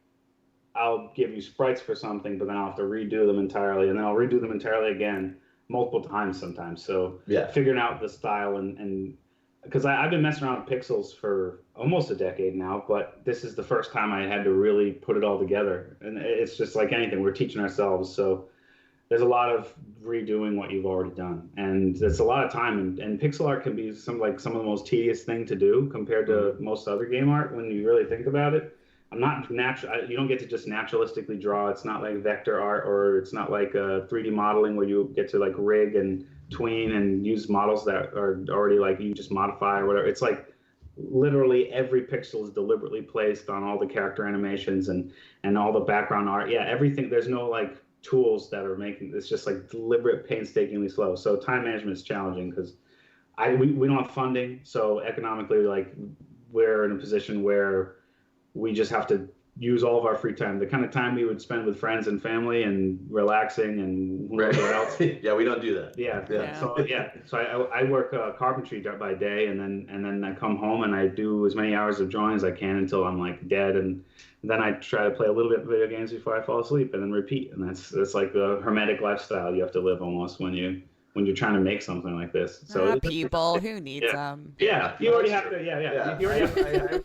I'll give you sprites for something, but then I'll have to redo them entirely, and then I'll redo them entirely again multiple times sometimes. So Yeah. figuring out the style and because I've been messing around with pixels for almost a decade now, but this is the first time I had to really put it all together. And it's just like anything, we're teaching ourselves. So there's a lot of redoing what you've already done. And it's a lot of time. And pixel art can be some of the most tedious thing to do compared to most other game art when you really think about it. I'm not natural. You don't get to just naturalistically draw. It's not like vector art, or it's not like 3D modeling where you get to like rig and tween and use models that are already like you just modify or whatever. It's like literally every pixel is deliberately placed on all the character animations and all the background art. Yeah, everything. There's no like tools that are making it's just like deliberate, painstakingly slow. So time management is challenging because we don't have funding. So economically, like we're in a position where we just have to use all of our free time, the kind of time we would spend with friends and family and relaxing and whatever else. Yeah, we don't do that. Yeah. Yeah. So I work carpentry by day, and then I come home and I do as many hours of drawing as I can until I'm like dead, and then I try to play a little bit of video games before I fall asleep, and then repeat. And that's like the hermetic lifestyle you have to live almost when you're trying to make something like this. So people who needs them. Yeah, you already have to. Yeah. You already have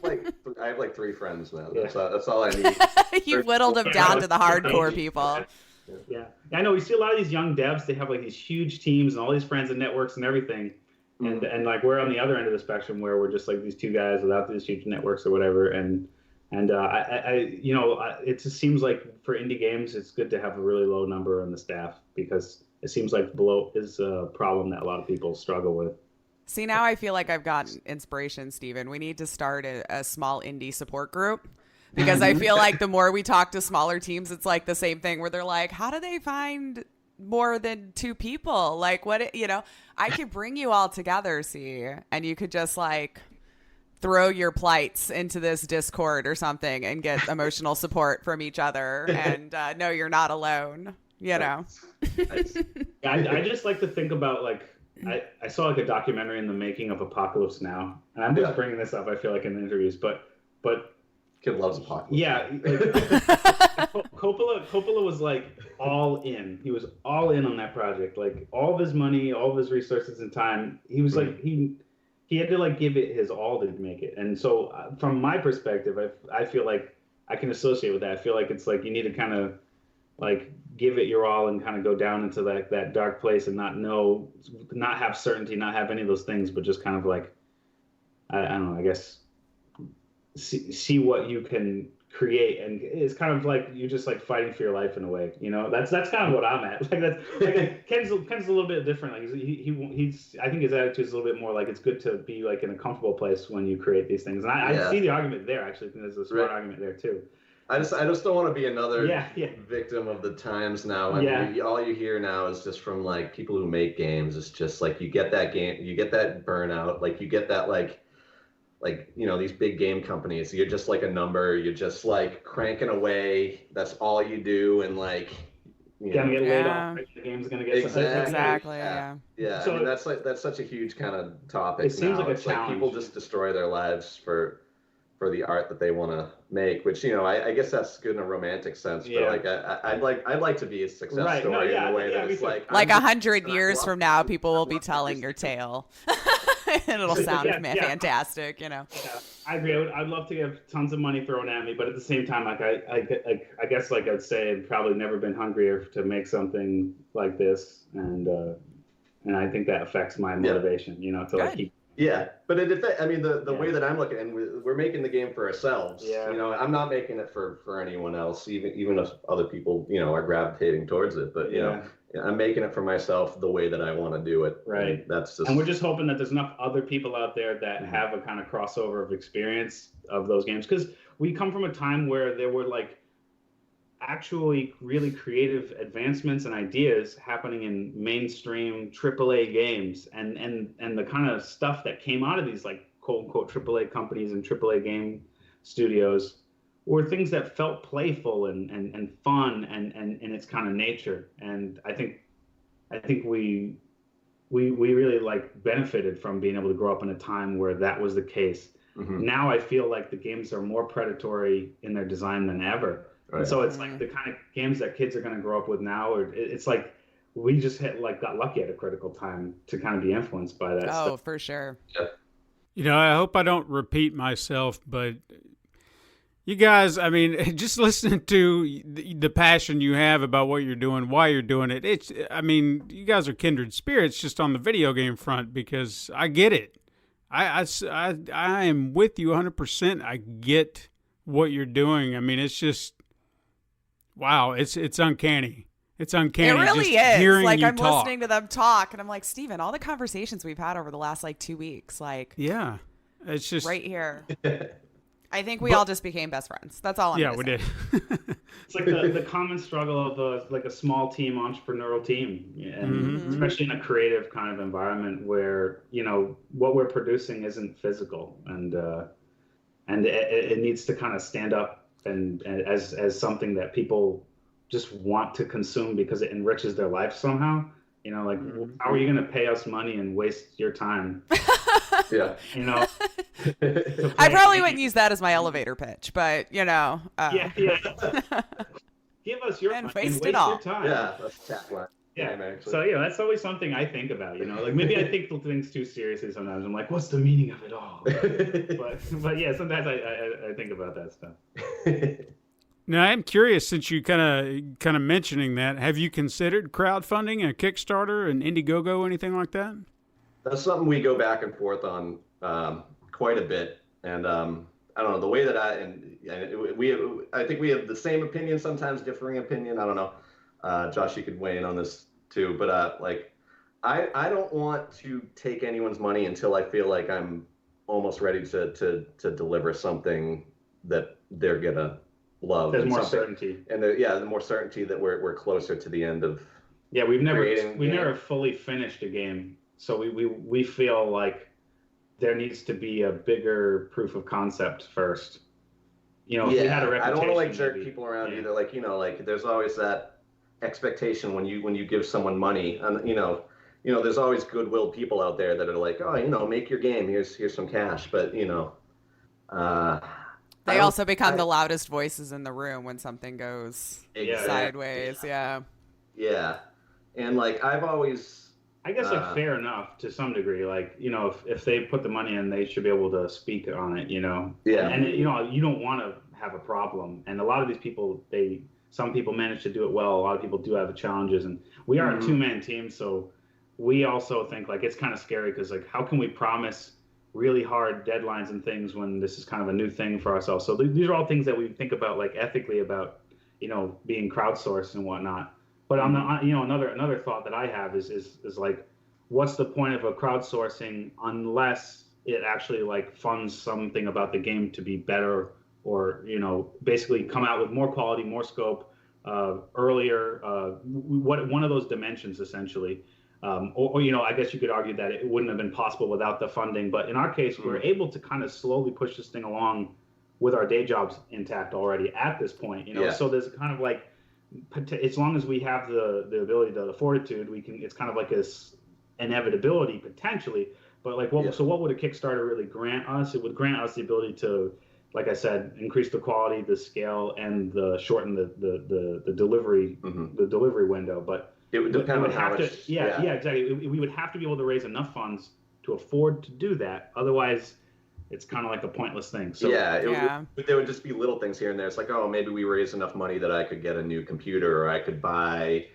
I have like 3 friends now. Yeah. That's all I need. You whittled them down to the hardcore people. Yeah, I know. We see a lot of these young devs. They have like these huge teams and all these friends and networks and everything. And like we're on the other end of the spectrum where we're just like these 2 guys without these huge networks or whatever. And it just seems like for indie games, it's good to have a really low number on the staff because it seems like bloat is a problem that a lot of people struggle with. See, now I feel like I've gotten inspiration, Steven. We need to start a small indie support group because I feel like the more we talk to smaller teams, it's like the same thing where they're like, how do they find more than 2 people? Like I could bring you all together, see, and you could just like throw your plights into this Discord or something and get emotional support from each other and know you're not alone, you know? I just like to think about like, I saw like a documentary in the making of Apocalypse Now, and I'm just bringing this up. I feel like in interviews, but Kid loves Apocalypse. yeah, Coppola was like all in. He was all in on that project, like all of his money, all of his resources and time. He was like he had to like give it his all to make it. And so from my perspective, I feel like I can associate with that. I feel like it's like you need to kind of like give it your all and kind of go down into that dark place and not have certainty, not have any of those things, but just kind of like, I don't know, I guess, see what you can create. And it's kind of like you're just like fighting for your life in a way, you know. That's kind of what I'm at. Like that's like Ken's a little bit different. Like he's I think his attitude is a little bit more like it's good to be like in a comfortable place when you create these things. And I see the argument there. Actually, I think there's a smart argument there too. I just don't want to be another victim of the times now. I mean, all you hear now is just from like people who make games. It's just like you get that burnout, like you get that like these big game companies. You're just like a number. You're just like cranking away. That's all you do, and like gonna get laid off. The game's gonna get exactly. Yeah. So I mean, that's such a huge kind of topic. It seems now. like a it's challenge. like people just destroy their lives for the art that they want to make, which I guess that's good in a romantic sense. But like I'd like to be a success story in a way that it's like 100 years from now, people will be telling your tale, and it'll sound fantastic. You know. Yeah, I agree. I'd love to have tons of money thrown at me, but at the same time, like I guess like I'd say I've probably never been hungrier to make something like this, and and I think that affects my motivation. You know, to like keep. Yeah, but I mean, the way that I'm looking, and we're making the game for ourselves. Yeah. You know, I'm not making it for anyone else, even if other people, you know, are gravitating towards it. But you know, I'm making it for myself the way that I want to do it. Right. And that's just. And we're just hoping that there's enough other people out there that have a kind of crossover of experience of those games, because we come from a time where there were like actually really creative advancements and ideas happening in mainstream AAA games, and the kind of stuff that came out of these like quote unquote AAA companies and AAA game studios were things that felt playful and fun and in its kind of nature. And I think we really like benefited from being able to grow up in a time where that was the case. Now I feel like the games are more predatory in their design than ever. Right. And so it's like the kind of games that kids are going to grow up with now, or it's like we just got lucky at a critical time to kind of be influenced by that stuff. Oh, for sure. Yeah. You know, I hope I don't repeat myself, but you guys, I mean, just listening to the passion you have about what you're doing, why you're doing it, I mean, you guys are kindred spirits just on the video game front, because I get it. I am with you 100%. I get what you're doing. I mean, it's just, wow, it's uncanny. It's uncanny. It really just is. Hearing like you I'm talk. listening to them talk, and I'm like, Steven, all the conversations we've had over the last like 2 weeks, like, yeah, it's just right here. I think we all just became best friends. That's all I'm yeah, gonna we say. did. It's like the common struggle of like a small team, entrepreneurial team, and especially in a creative kind of environment where, you know, what we're producing isn't physical, and it needs to kind of stand up and as something that people just want to consume because it enriches their life somehow. You know, like how are you going to pay us money and waste your time? Yeah. You know, I probably wouldn't use that as my elevator pitch, but you know, yeah. Give us your and money waste and it all. your time. Yeah, that's tagline. Yeah. Actually. So, that's always something I think about, you know, like maybe I think things too seriously sometimes. I'm like, what's the meaning of it all? but yeah, sometimes I think about that stuff. Now, I'm curious, since you kind of mentioning that, have you considered crowdfunding, a Kickstarter, an Indiegogo, anything like that? That's something we go back and forth on quite a bit, and I don't know the way that I think we have the same opinion, sometimes differing opinion. I don't know, Josh, you could weigh in on this too, but like I don't want to take anyone's money until I feel like I'm almost ready to deliver something that they're gonna love. There's more something. certainty, and the more certainty that we're closer to the end of. Yeah, we've never fully finished a game, so we feel like there needs to be a bigger proof of concept first. You know, if we had a reputation, I don't want to like jerk people around either. Like, you know, like there's always that expectation when you give someone money, and you know, there's always goodwill people out there that are like, oh, you know, make your game. Here's some cash, but you know. They also become the loudest voices in the room when something goes sideways. Yeah. Yeah. And like I've always, I guess like fair enough to some degree. Like, you know, if they put the money in, they should be able to speak on it. You know. Yeah. And you know, you don't want to have a problem. And a lot of these people, some people manage to do it well. A lot of people do have challenges, and we are a 2-man team, so we also think like it's kind of scary because like how can we promise really hard deadlines and things when this is kind of a new thing for ourselves. So these are all things that we think about like ethically about, you know, being crowdsourced and whatnot. But on the, you know, another thought that I have is like, what's the point of a crowdsourcing unless it actually like funds something about the game to be better, or, you know, basically come out with more quality, more scope, earlier, one of those dimensions essentially. Or, you know, I guess you could argue that it wouldn't have been possible without the funding. But in our case, we're able to kind of slowly push this thing along with our day jobs intact already at this point. You know, so there's kind of like, as long as we have the ability, the fortitude, we can. It's kind of like this inevitability potentially. But like, so what would a Kickstarter really grant us? It would grant us the ability to, like I said, increase the quality, the scale, and shorten the delivery, the delivery window. But it would depend on how much. Exactly. We would have to be able to raise enough funds to afford to do that. Otherwise, it's kind of like a pointless thing. So there would just be little things here and there. It's like, oh, maybe we raised enough money that I could get a new computer, or I could buy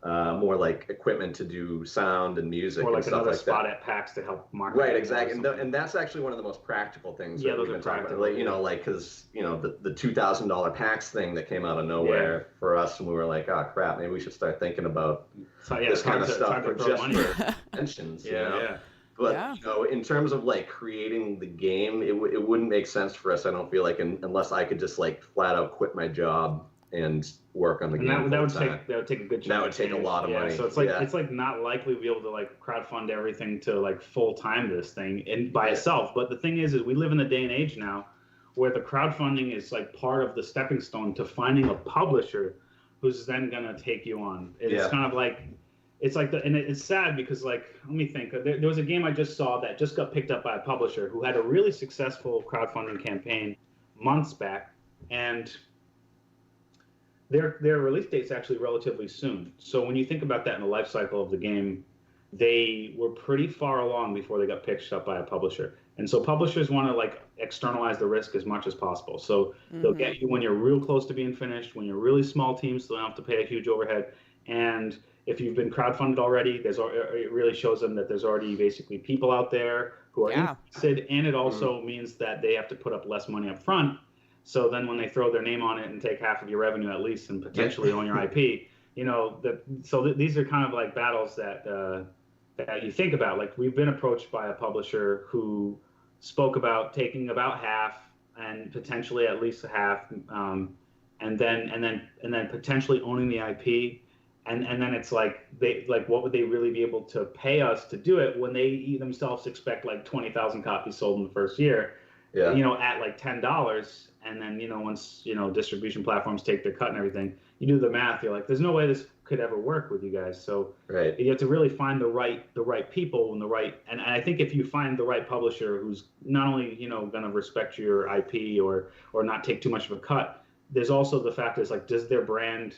more like equipment to do sound and music Or like and stuff another like spot that. at PAX to help market. Right, exactly, and that's actually one of the most practical things. Yeah, that those we've are been talking about. practical, Like, you know, like because you know the $2,000 PAX thing that came out of nowhere for us, and we were like, oh crap, maybe we should start thinking about this kind of stuff, but just for conventions, you know. Yeah. But you know, in terms of like creating the game, it wouldn't make sense for us. I don't feel like, unless I could just like flat out quit my job and work on the game. That would take a good chunk. That would take a lot of money. So it's like not likely to be able to like crowdfund everything to like full time this thing and by itself. But the thing is we live in a day and age now where the crowdfunding is like part of the stepping stone to finding a publisher who's then gonna take you on. It's kind of like and it's sad because like let me think. There was a game I just saw that just got picked up by a publisher who had a really successful crowdfunding campaign months back, and their release date's actually relatively soon. So when you think about that in the life cycle of the game, they were pretty far along before they got picked up by a publisher. And so publishers want to like externalize the risk as much as possible. So they'll get you when you're real close to being finished, when you're really small teams, so they don't have to pay a huge overhead. And if you've been crowdfunded already, it really shows them that there's already basically people out there who are interested. And it also means that they have to put up less money up front. So then when they throw their name on it and take half of your revenue at least and potentially own your IP, you know, these are kind of like battles that you think about. Like we've been approached by a publisher who spoke about taking about half and potentially at least half, and then potentially owning the IP. And then it's like what would they really be able to pay us to do it when they themselves expect like 20,000 copies sold in the first year, you know, at like $10. And then, you know, once, you know, distribution platforms take their cut and everything, you do the math, you're like, there's no way this could ever work with you guys. So you have to really find the right people and I think if you find the right publisher who's not only, you know, going to respect your IP or not take too much of a cut, there's also the fact is like, does their brand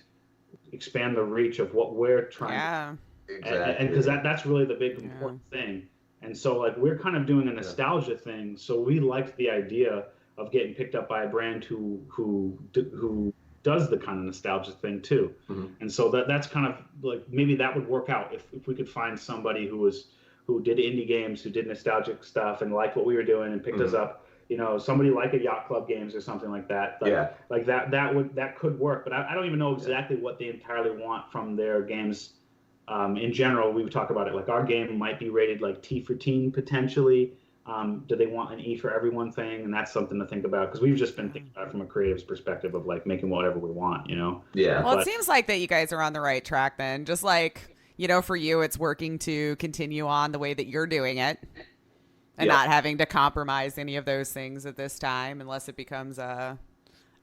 expand the reach of what we're trying to do? And because that's really the big important thing. And so like we're kind of doing a nostalgia thing. So we liked the idea of getting picked up by a brand who does the kind of nostalgia thing too. And so that's kind of like maybe that would work out if we could find somebody who did indie games, who did nostalgic stuff and liked what we were doing and picked us up. You know, somebody like a Yacht Club Games or something like that. Like that could work. But I don't even know exactly what they entirely want from their games. In general, we would talk about it like our game might be rated like T for teen potentially. Do they want an E for everyone thing? And that's something to think about because we've just been thinking about it from a creative's perspective of like making whatever we want, you know? Yeah. Well, it seems like that you guys are on the right track then. Just like, you know, for you, it's working to continue on the way that you're doing it and not having to compromise any of those things at this time unless it becomes a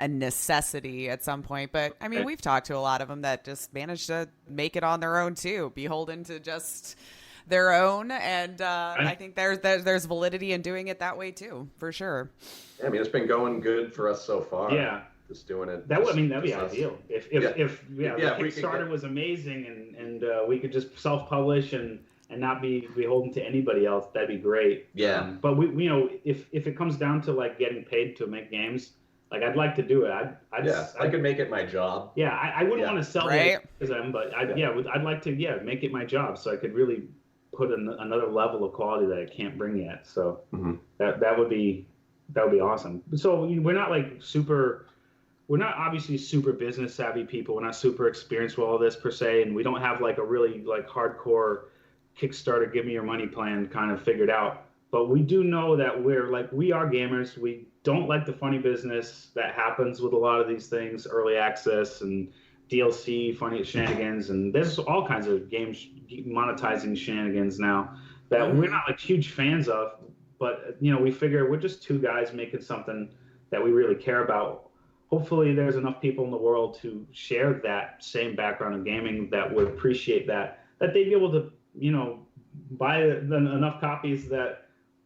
necessity at some point. But I mean, we've talked to a lot of them that just managed to make it on their own too, beholden to just their own, and I think there's validity in doing it that way too, for sure. Yeah, I mean, it's been going good for us so far. Yeah, just doing it. That'd be ideal. If Kickstarter was amazing and we could just self-publish and not be beholden to anybody else, that'd be great. Yeah. But we you know, if it comes down to like getting paid to make games, like I'd like to do it. I could make it my job. Yeah, I wouldn't want to sell it to them, but I'd like to make it my job so I could really put another level of quality that I can't bring yet. So that would be awesome. So we're not obviously super business savvy people. We're not super experienced with all this per se, and we don't have like a really like hardcore Kickstarter give me your money plan kind of figured out. But we do know that we are gamers. We don't like the funny business that happens with a lot of these things, early access and DLC, funny shenanigans, and there's all kinds of games monetizing shenanigans now that we're not like huge fans of. But you know, we figure we're just two guys making something that we really care about. Hopefully, there's enough people in the world to share that same background in gaming that would appreciate that they'd be able to, you know, buy enough copies that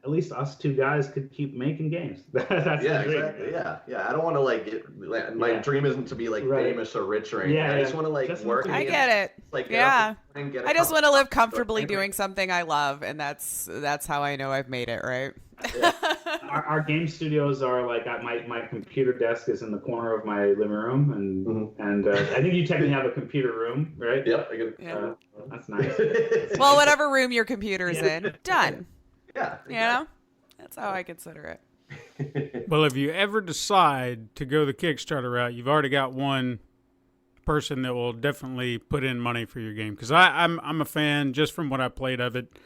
at least us two guys could keep making games. That's the dream. Exactly. Yeah. I don't want to like my dream isn't to be like famous or rich or anything. I just want to like work. I get it. Like I just want to live comfortably doing something I love, and that's how I know I've made it, right? Our game studios are like my computer desk is in the corner of my living room, and I think you technically have a computer room, right? Yep. I get, Yeah. That's nice. Well, whatever room your computer's in, done. yeah. You know, that's how I consider it. Well, if you ever decide to go the Kickstarter route, you've already got one person that will definitely put in money for your game. Because I'm a fan just from what I played of it.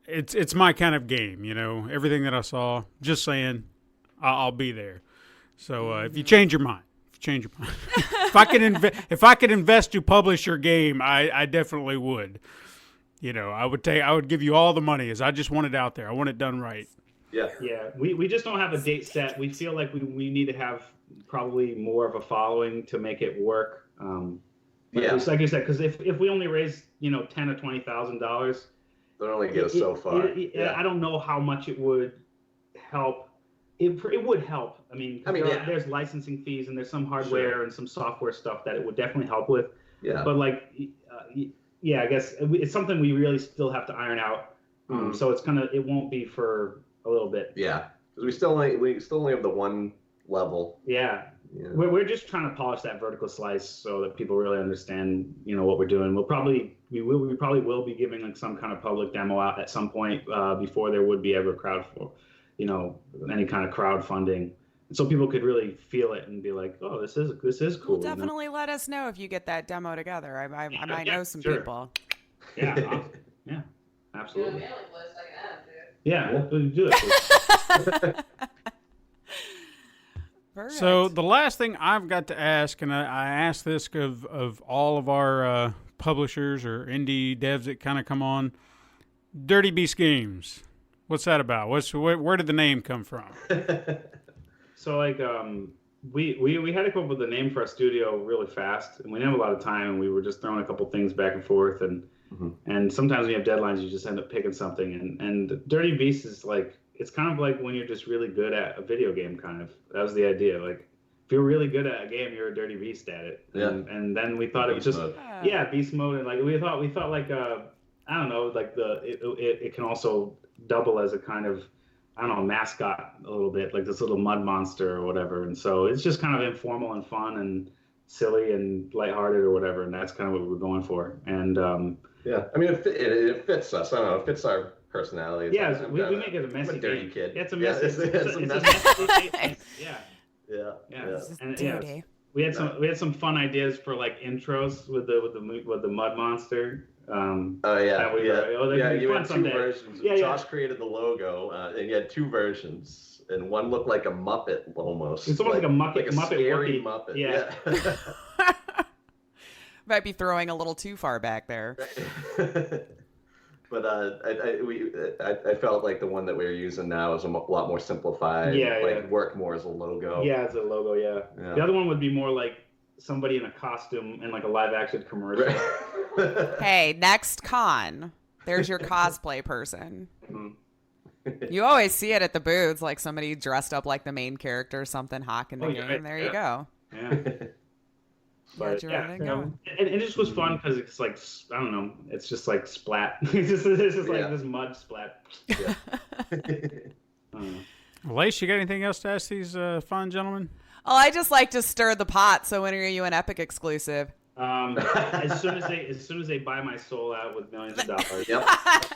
It's my kind of game, you know. Everything that I saw, just saying, I'll be there. So if you change your mind, if I could invest to publish your game, I definitely would. You know, I would give you all the money, as I just want it out there. I want it done right. Yeah. We just don't have a date set. We feel like we need to have probably more of a following to make it work. It's like you said, because if we only raise $10,000 or $20,000, they'll only get us so far. I don't know how much it would help. It would help. I mean, there's licensing fees and there's some hardware and some software stuff that it would definitely help with. Yeah. But like, I guess it's something we really still have to iron out. So it won't be for a little bit. Yeah, because we still only have the one level. Yeah. We're just trying to polish that vertical slice so that people really understand, what we're doing. We probably will be giving like some kind of public demo out at some point before there would be ever any kind of crowdfunding, so people could really feel it and be like, oh, this is cool. Well, definitely let us know if you get that demo together. I might know some sure. people. Yeah, yeah, absolutely. Yeah, we'll do it. Perfect. So the last thing I've got to ask, and I ask this of all of our publishers or indie devs that kind of come on, Dirty Beast Games. What's that about? Where did the name come from? So like we had to come up with a name for our studio really fast, and we didn't have a lot of time, and we were just throwing a couple things back and forth, and sometimes when you have deadlines, you just end up picking something, and Dirty Beast is like, it's kind of like when you're just really good at a video game, kind of. That was the idea. Like, if you're really good at a game, you're a dirty beast at it. Yeah. And then we thought it was just beast mode, and like we thought like I don't know, like it can also double as a kind of, I don't know, mascot a little bit, like this little mud monster or whatever. And so it's just kind of informal and fun and silly and lighthearted or whatever, and that's kind of what we're going for. And I mean, it fits us. I don't know, it fits our personality. Yeah, we make it a messy I'm a dirty game. kid. Yeah, it's a messy. It's a messy. Yeah. We had some fun ideas for like intros with the mud monster. You had two versions. Josh created the logo, and you had two versions, and one looked like a Muppet almost. It's almost like a Muppet, scary Muppet. Yeah. Might be throwing a little too far back there. But I felt like the one that we're using now is a lot more simplified. Worked more as a logo. Yeah, as a logo. Yeah. The other one would be more like somebody in a costume in like a live action commercial. Hey, next con, there's your cosplay person. You always see it at the booths, like somebody dressed up like the main character or something hawking the game. There you go. Yeah. But and it just was fun because it's like, I don't know, it's just like splat. it's just like this mud splat. Yeah. Lace, you got anything else to ask these fine gentlemen? Oh, I just like to stir the pot. So when are you an Epic exclusive? As soon as they buy my soul out with millions of dollars. Yep.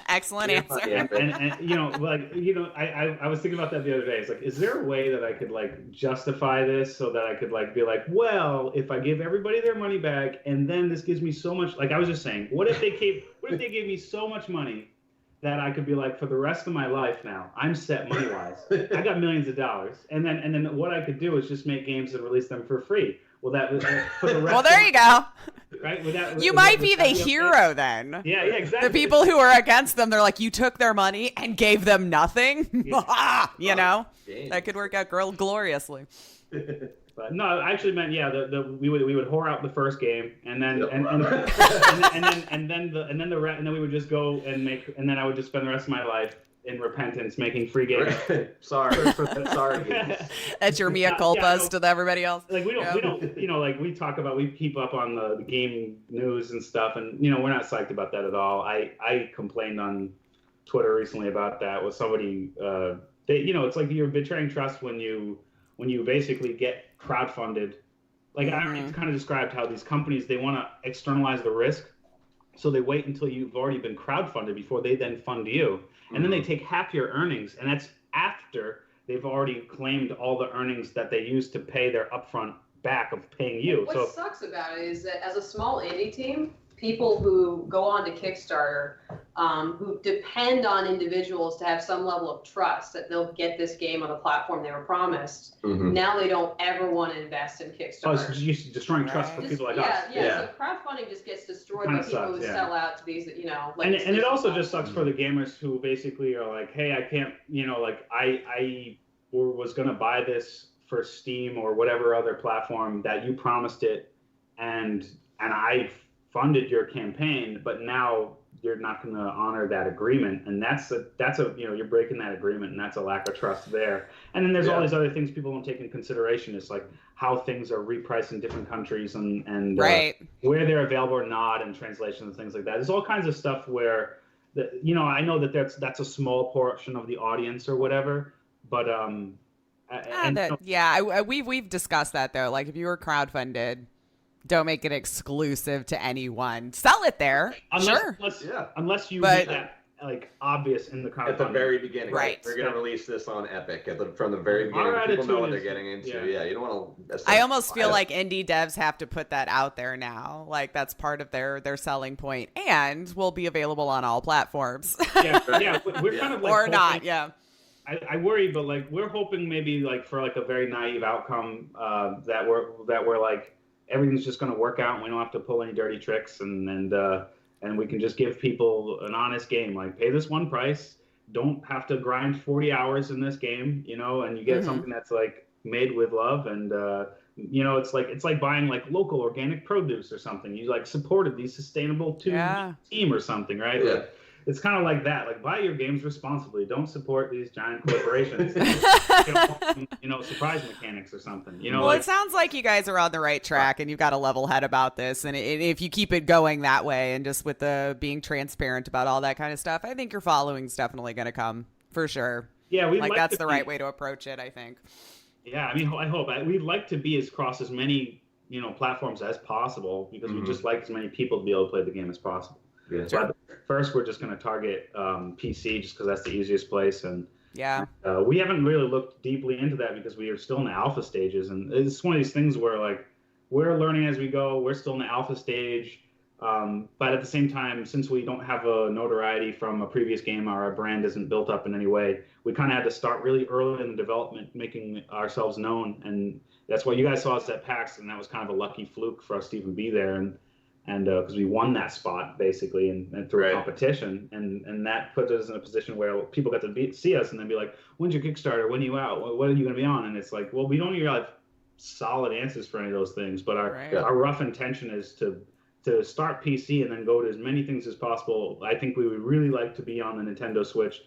Excellent answer. And I was thinking about that the other day. It's like, is there a way that I could like justify this so that I could like be like, well, if I give everybody their money back and then this gives me so much, like I was just saying, what if they gave me so much money that I could be like, for the rest of my life now, I'm set money wise. I got millions of dollars, and then what I could do is just make games and release them for free. Well, that for the rest. Well, there you go. Right? You might be the hero then. Yeah, exactly. The people who are against them, they're like, you took their money and gave them nothing. You know, that could work out gloriously. But no, I actually meant we would whore out the first game, and then then we would just go and make, and then I would just spend the rest of my life in repentance making free games. sorry. That's your mea culpas to everybody else. Like we don't like we talk about, we keep up on the game news and stuff, and we're not psyched about that at all. I complained on Twitter recently about that. Was somebody, it's like you're betraying trust when you basically get crowdfunded. Like I already kind of described how these companies, they want to externalize the risk, so they wait until you've already been crowdfunded before they then fund you, and then they take half your earnings, and that's after they've already claimed all the earnings that they used to pay their upfront back of paying you. What sucks about it is that as a small indie team, people who go on to Kickstarter, who depend on individuals to have some level of trust that they'll get this game on the platform they were promised, now they don't ever want to invest in Kickstarter. It's just destroying trust for people like us. Yeah, so crowdfunding just gets destroyed by people who sell out to these, and it also just sucks for the gamers who basically are like, hey, I can't, I was going to buy this for Steam or whatever other platform that you promised it, and I funded your campaign, but now you're not going to honor that agreement, and that's a you're breaking that agreement, and that's a lack of trust there. And then there's all these other things people don't take into consideration. It's like how things are repriced in different countries and where they're available or not, and translations and things like that. There's all kinds of stuff where I know that that's a small portion of the audience or whatever, but we've discussed that though. Like if you were crowdfunded, don't make it exclusive to anyone. Sell it there, unless you make that like obvious in the crowdfunding at the very beginning. Right, we're gonna release this on Epic from the very beginning. People know what they're getting into. Yeah, you don't want to. I almost feel like indie devs have to put that out there now. Like that's part of their selling point, and will be available on all platforms. We're kind of like or not. Yeah. I worry, but like we're hoping maybe like for like a very naive outcome that we're like everything's just going to work out and we don't have to pull any dirty tricks and we can just give people an honest game. Like pay this one price, don't have to grind 40 hours in this game, and you get something that's like made with love and it's like buying like local organic produce or something. You like supported the sustainable team or something, right? Yeah. Like, it's kind of like that. Like, buy your games responsibly. Don't support these giant corporations. Surprise mechanics or something. Well, it sounds like you guys are on the right track, and you've got a level head about this. And if you keep it going that way, and just with the being transparent about all that kind of stuff, I think your following's definitely going to come for sure. Yeah, that's the right way to approach it, I think. Yeah, I mean, I hope we'd like to be across as many platforms as possible because we just like as many people to be able to play the game as possible. Yeah. So first, we're just going to target PC just because that's the easiest place, and we haven't really looked deeply into that because we are still in the alpha stages, and it's one of these things where like we're learning as we go. We're still in the alpha stage, but at the same time, since we don't have a notoriety from a previous game, or our brand isn't built up in any way, we kind of had to start really early in the development, making ourselves known, and that's why you guys saw us at PAX, and that was kind of a lucky fluke for us to even be there, and because we won that spot basically and through a competition, and that put us in a position where people got to see us and then be like, when's your Kickstarter, when are you out, what are you going to be on? And it's like, well, we don't even have solid answers for any of those things, but our rough intention is to start PC and then go to as many things as possible. I think we would really like to be on the Nintendo Switch,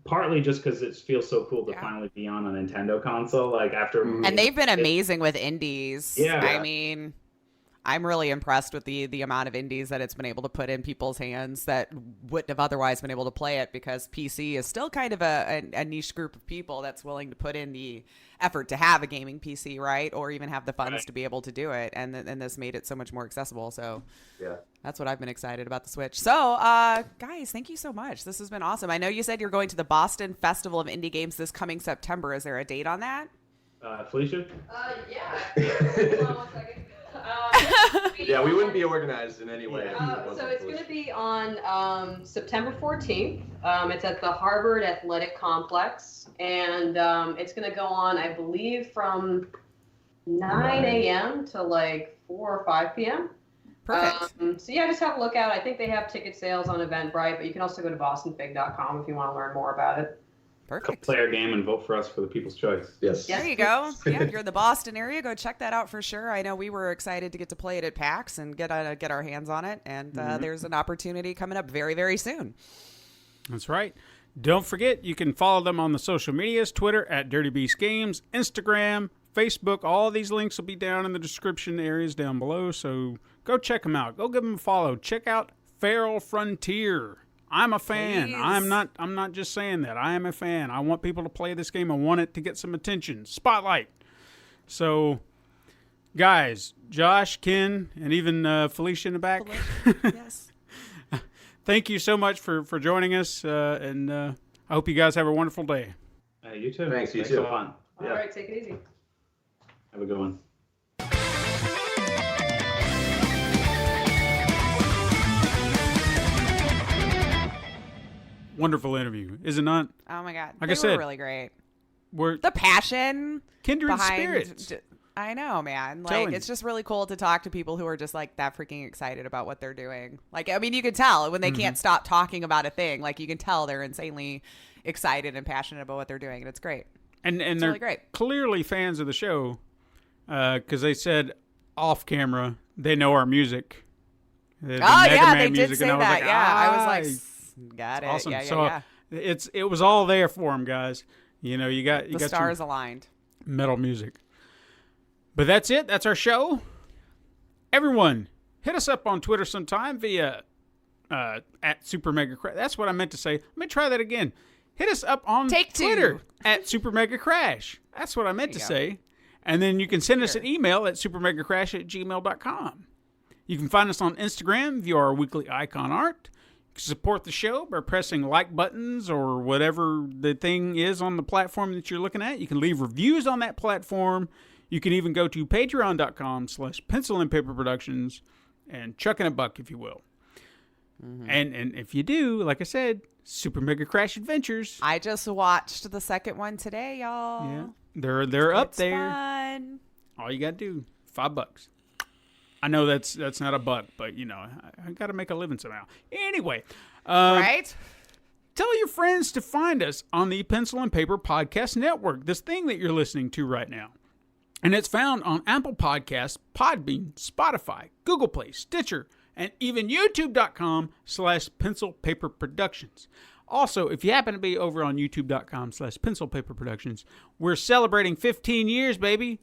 partly just because it feels so cool to finally be on a Nintendo console, like after and they've been amazing with indies. I mean, I'm really impressed with the amount of indies that it's been able to put in people's hands that wouldn't have otherwise been able to play it, because PC is still kind of a niche group of people that's willing to put in the effort to have a gaming PC, right? Or even have the funds to be able to do it. And this made it so much more accessible. So that's what I've been excited about the Switch. So guys, thank you so much. This has been awesome. I know you said you're going to the Boston Festival of Indie Games this coming September. Is there a date on that? Felicia? Hold on one second. We wouldn't be organized in any way. So it's going to be on September 14th. It's at the Harvard Athletic Complex, and it's going to go on, I believe, from 9 a.m. to like 4 or 5 p.m. Perfect. Just have a look out. I think they have ticket sales on Eventbrite, but you can also go to bostonfig.com if you want to learn more about it. Perfect. Play our game and vote for us for the People's Choice. Yes. There you go. Yeah, if you're in the Boston area, go check that out for sure. I know we were excited to get to play it at PAX and get our hands on it. And there's an opportunity coming up very, very soon. That's right. Don't forget, you can follow them on the social medias, Twitter at Dirty Beast Games, Instagram, Facebook. All these links will be down in the description areas down below. So go check them out. Go give them a follow. Check out Feral Frontier I'm a fan. Please. I'm not just saying that. I am a fan. I want people to play this game. I want it to get some attention. Spotlight. So, guys, Josh, Ken, and even Felicia in the back. Yes. Thank you so much for joining us, and I hope you guys have a wonderful day. You too. Thanks, you Thanks too. a lot. All right, take it easy. Have a good one. Wonderful interview, is it not? Oh my God. Like They I said, were really great. We're The passion kindred behind. spirits. I know, man. Telling Like, you. it's just really cool to talk to people who are just like that freaking excited about what they're doing. Like, I mean, you can tell when they can't stop talking about a thing. Like, you can tell they're insanely excited and passionate about what they're doing, and it's great. And they're really great. clearly fans of the show because they said off camera they know our music. The Mega Man they did music, say and I was that. like, Yeah, I was like, "Ah, got it. awesome. Yeah, So yeah. it was all there for them, guys. You know, you got The some stars aligned. metal music. But that's it. That's our show. Everyone, hit us up on Twitter sometime via at Super Mega Crash. That's what I meant to say. Let me try that again. Hit us up on Take two. Twitter at Super Mega Crash. That's what I meant to you go. say. And then you can send us an email at supermegacrash@gmail.com. You can find us on Instagram via our weekly icon art. You can support the show by pressing like buttons or whatever the thing is on the platform that you're looking at. You can leave reviews on that platform. You can even go to patreon.com/pencil and paper productions and chuck in a buck, if you will. And if you do, like I said, Super Mega Crash Adventures. I just watched the second one today, y'all. Yeah, they're up It's there. fun. All you gotta do, $5. I know that's not a buck, but you know I gotta make a living somehow. Anyway, Right? tell your friends to find us on the Pencil and Paper Podcast Network. This thing that you're listening to right now. And it's found on Apple Podcasts, Podbean, Spotify, Google Play, Stitcher, and even youtube.com/Pencil Paper Productions. Also, if you happen to be over on youtube.com/Pencil Paper Productions, we're celebrating 15 years, baby.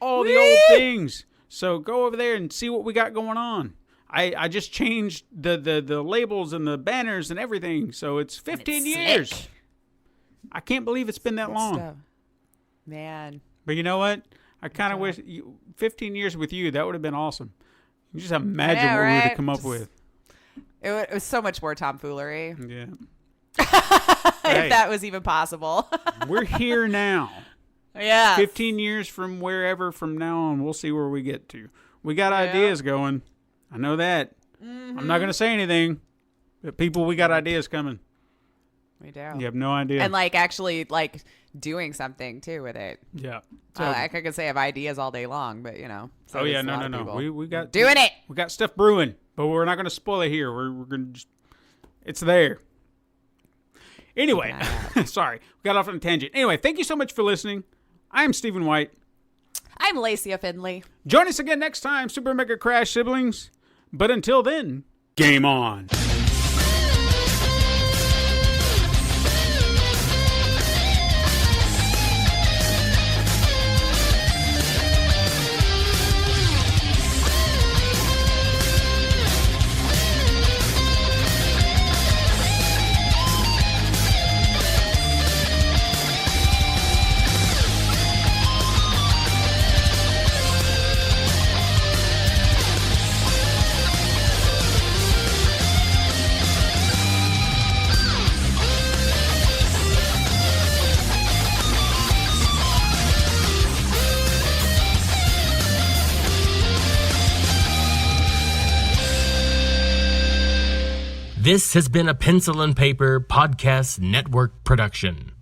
All the old things. So go over there and see what we got going on. I just changed the labels and the banners and everything. So it's 15 years. slick. I can't believe it's been that long. Stuff. Man. But you know what? I kind of wish 15 years with you, that would have been awesome. You just imagine what we would have right? come up Just- with. It was so much more tomfoolery. Yeah. If that was even possible. We're here now. Yeah. 15 years from wherever from now on, we'll see where we get to. We got ideas going. I know that. I'm not going to say anything. But people, we got ideas coming. We do. You have no idea. And like actually like doing something too with it. yeah. I could say I have ideas all day long, but you know. so Oh yeah, does a lot no. of people. We got Doing it. We got stuff brewing, but we're not going to spoil it here. We're going to just, it's there. Anyway, sorry, we got off on a tangent. Anyway, thank you so much for listening. I'm Stephen White. I'm Lacey Finley. Join us again next time, Super Mega Crash siblings. But until then, game on. This has been a Pencil and Paper Podcast Network production.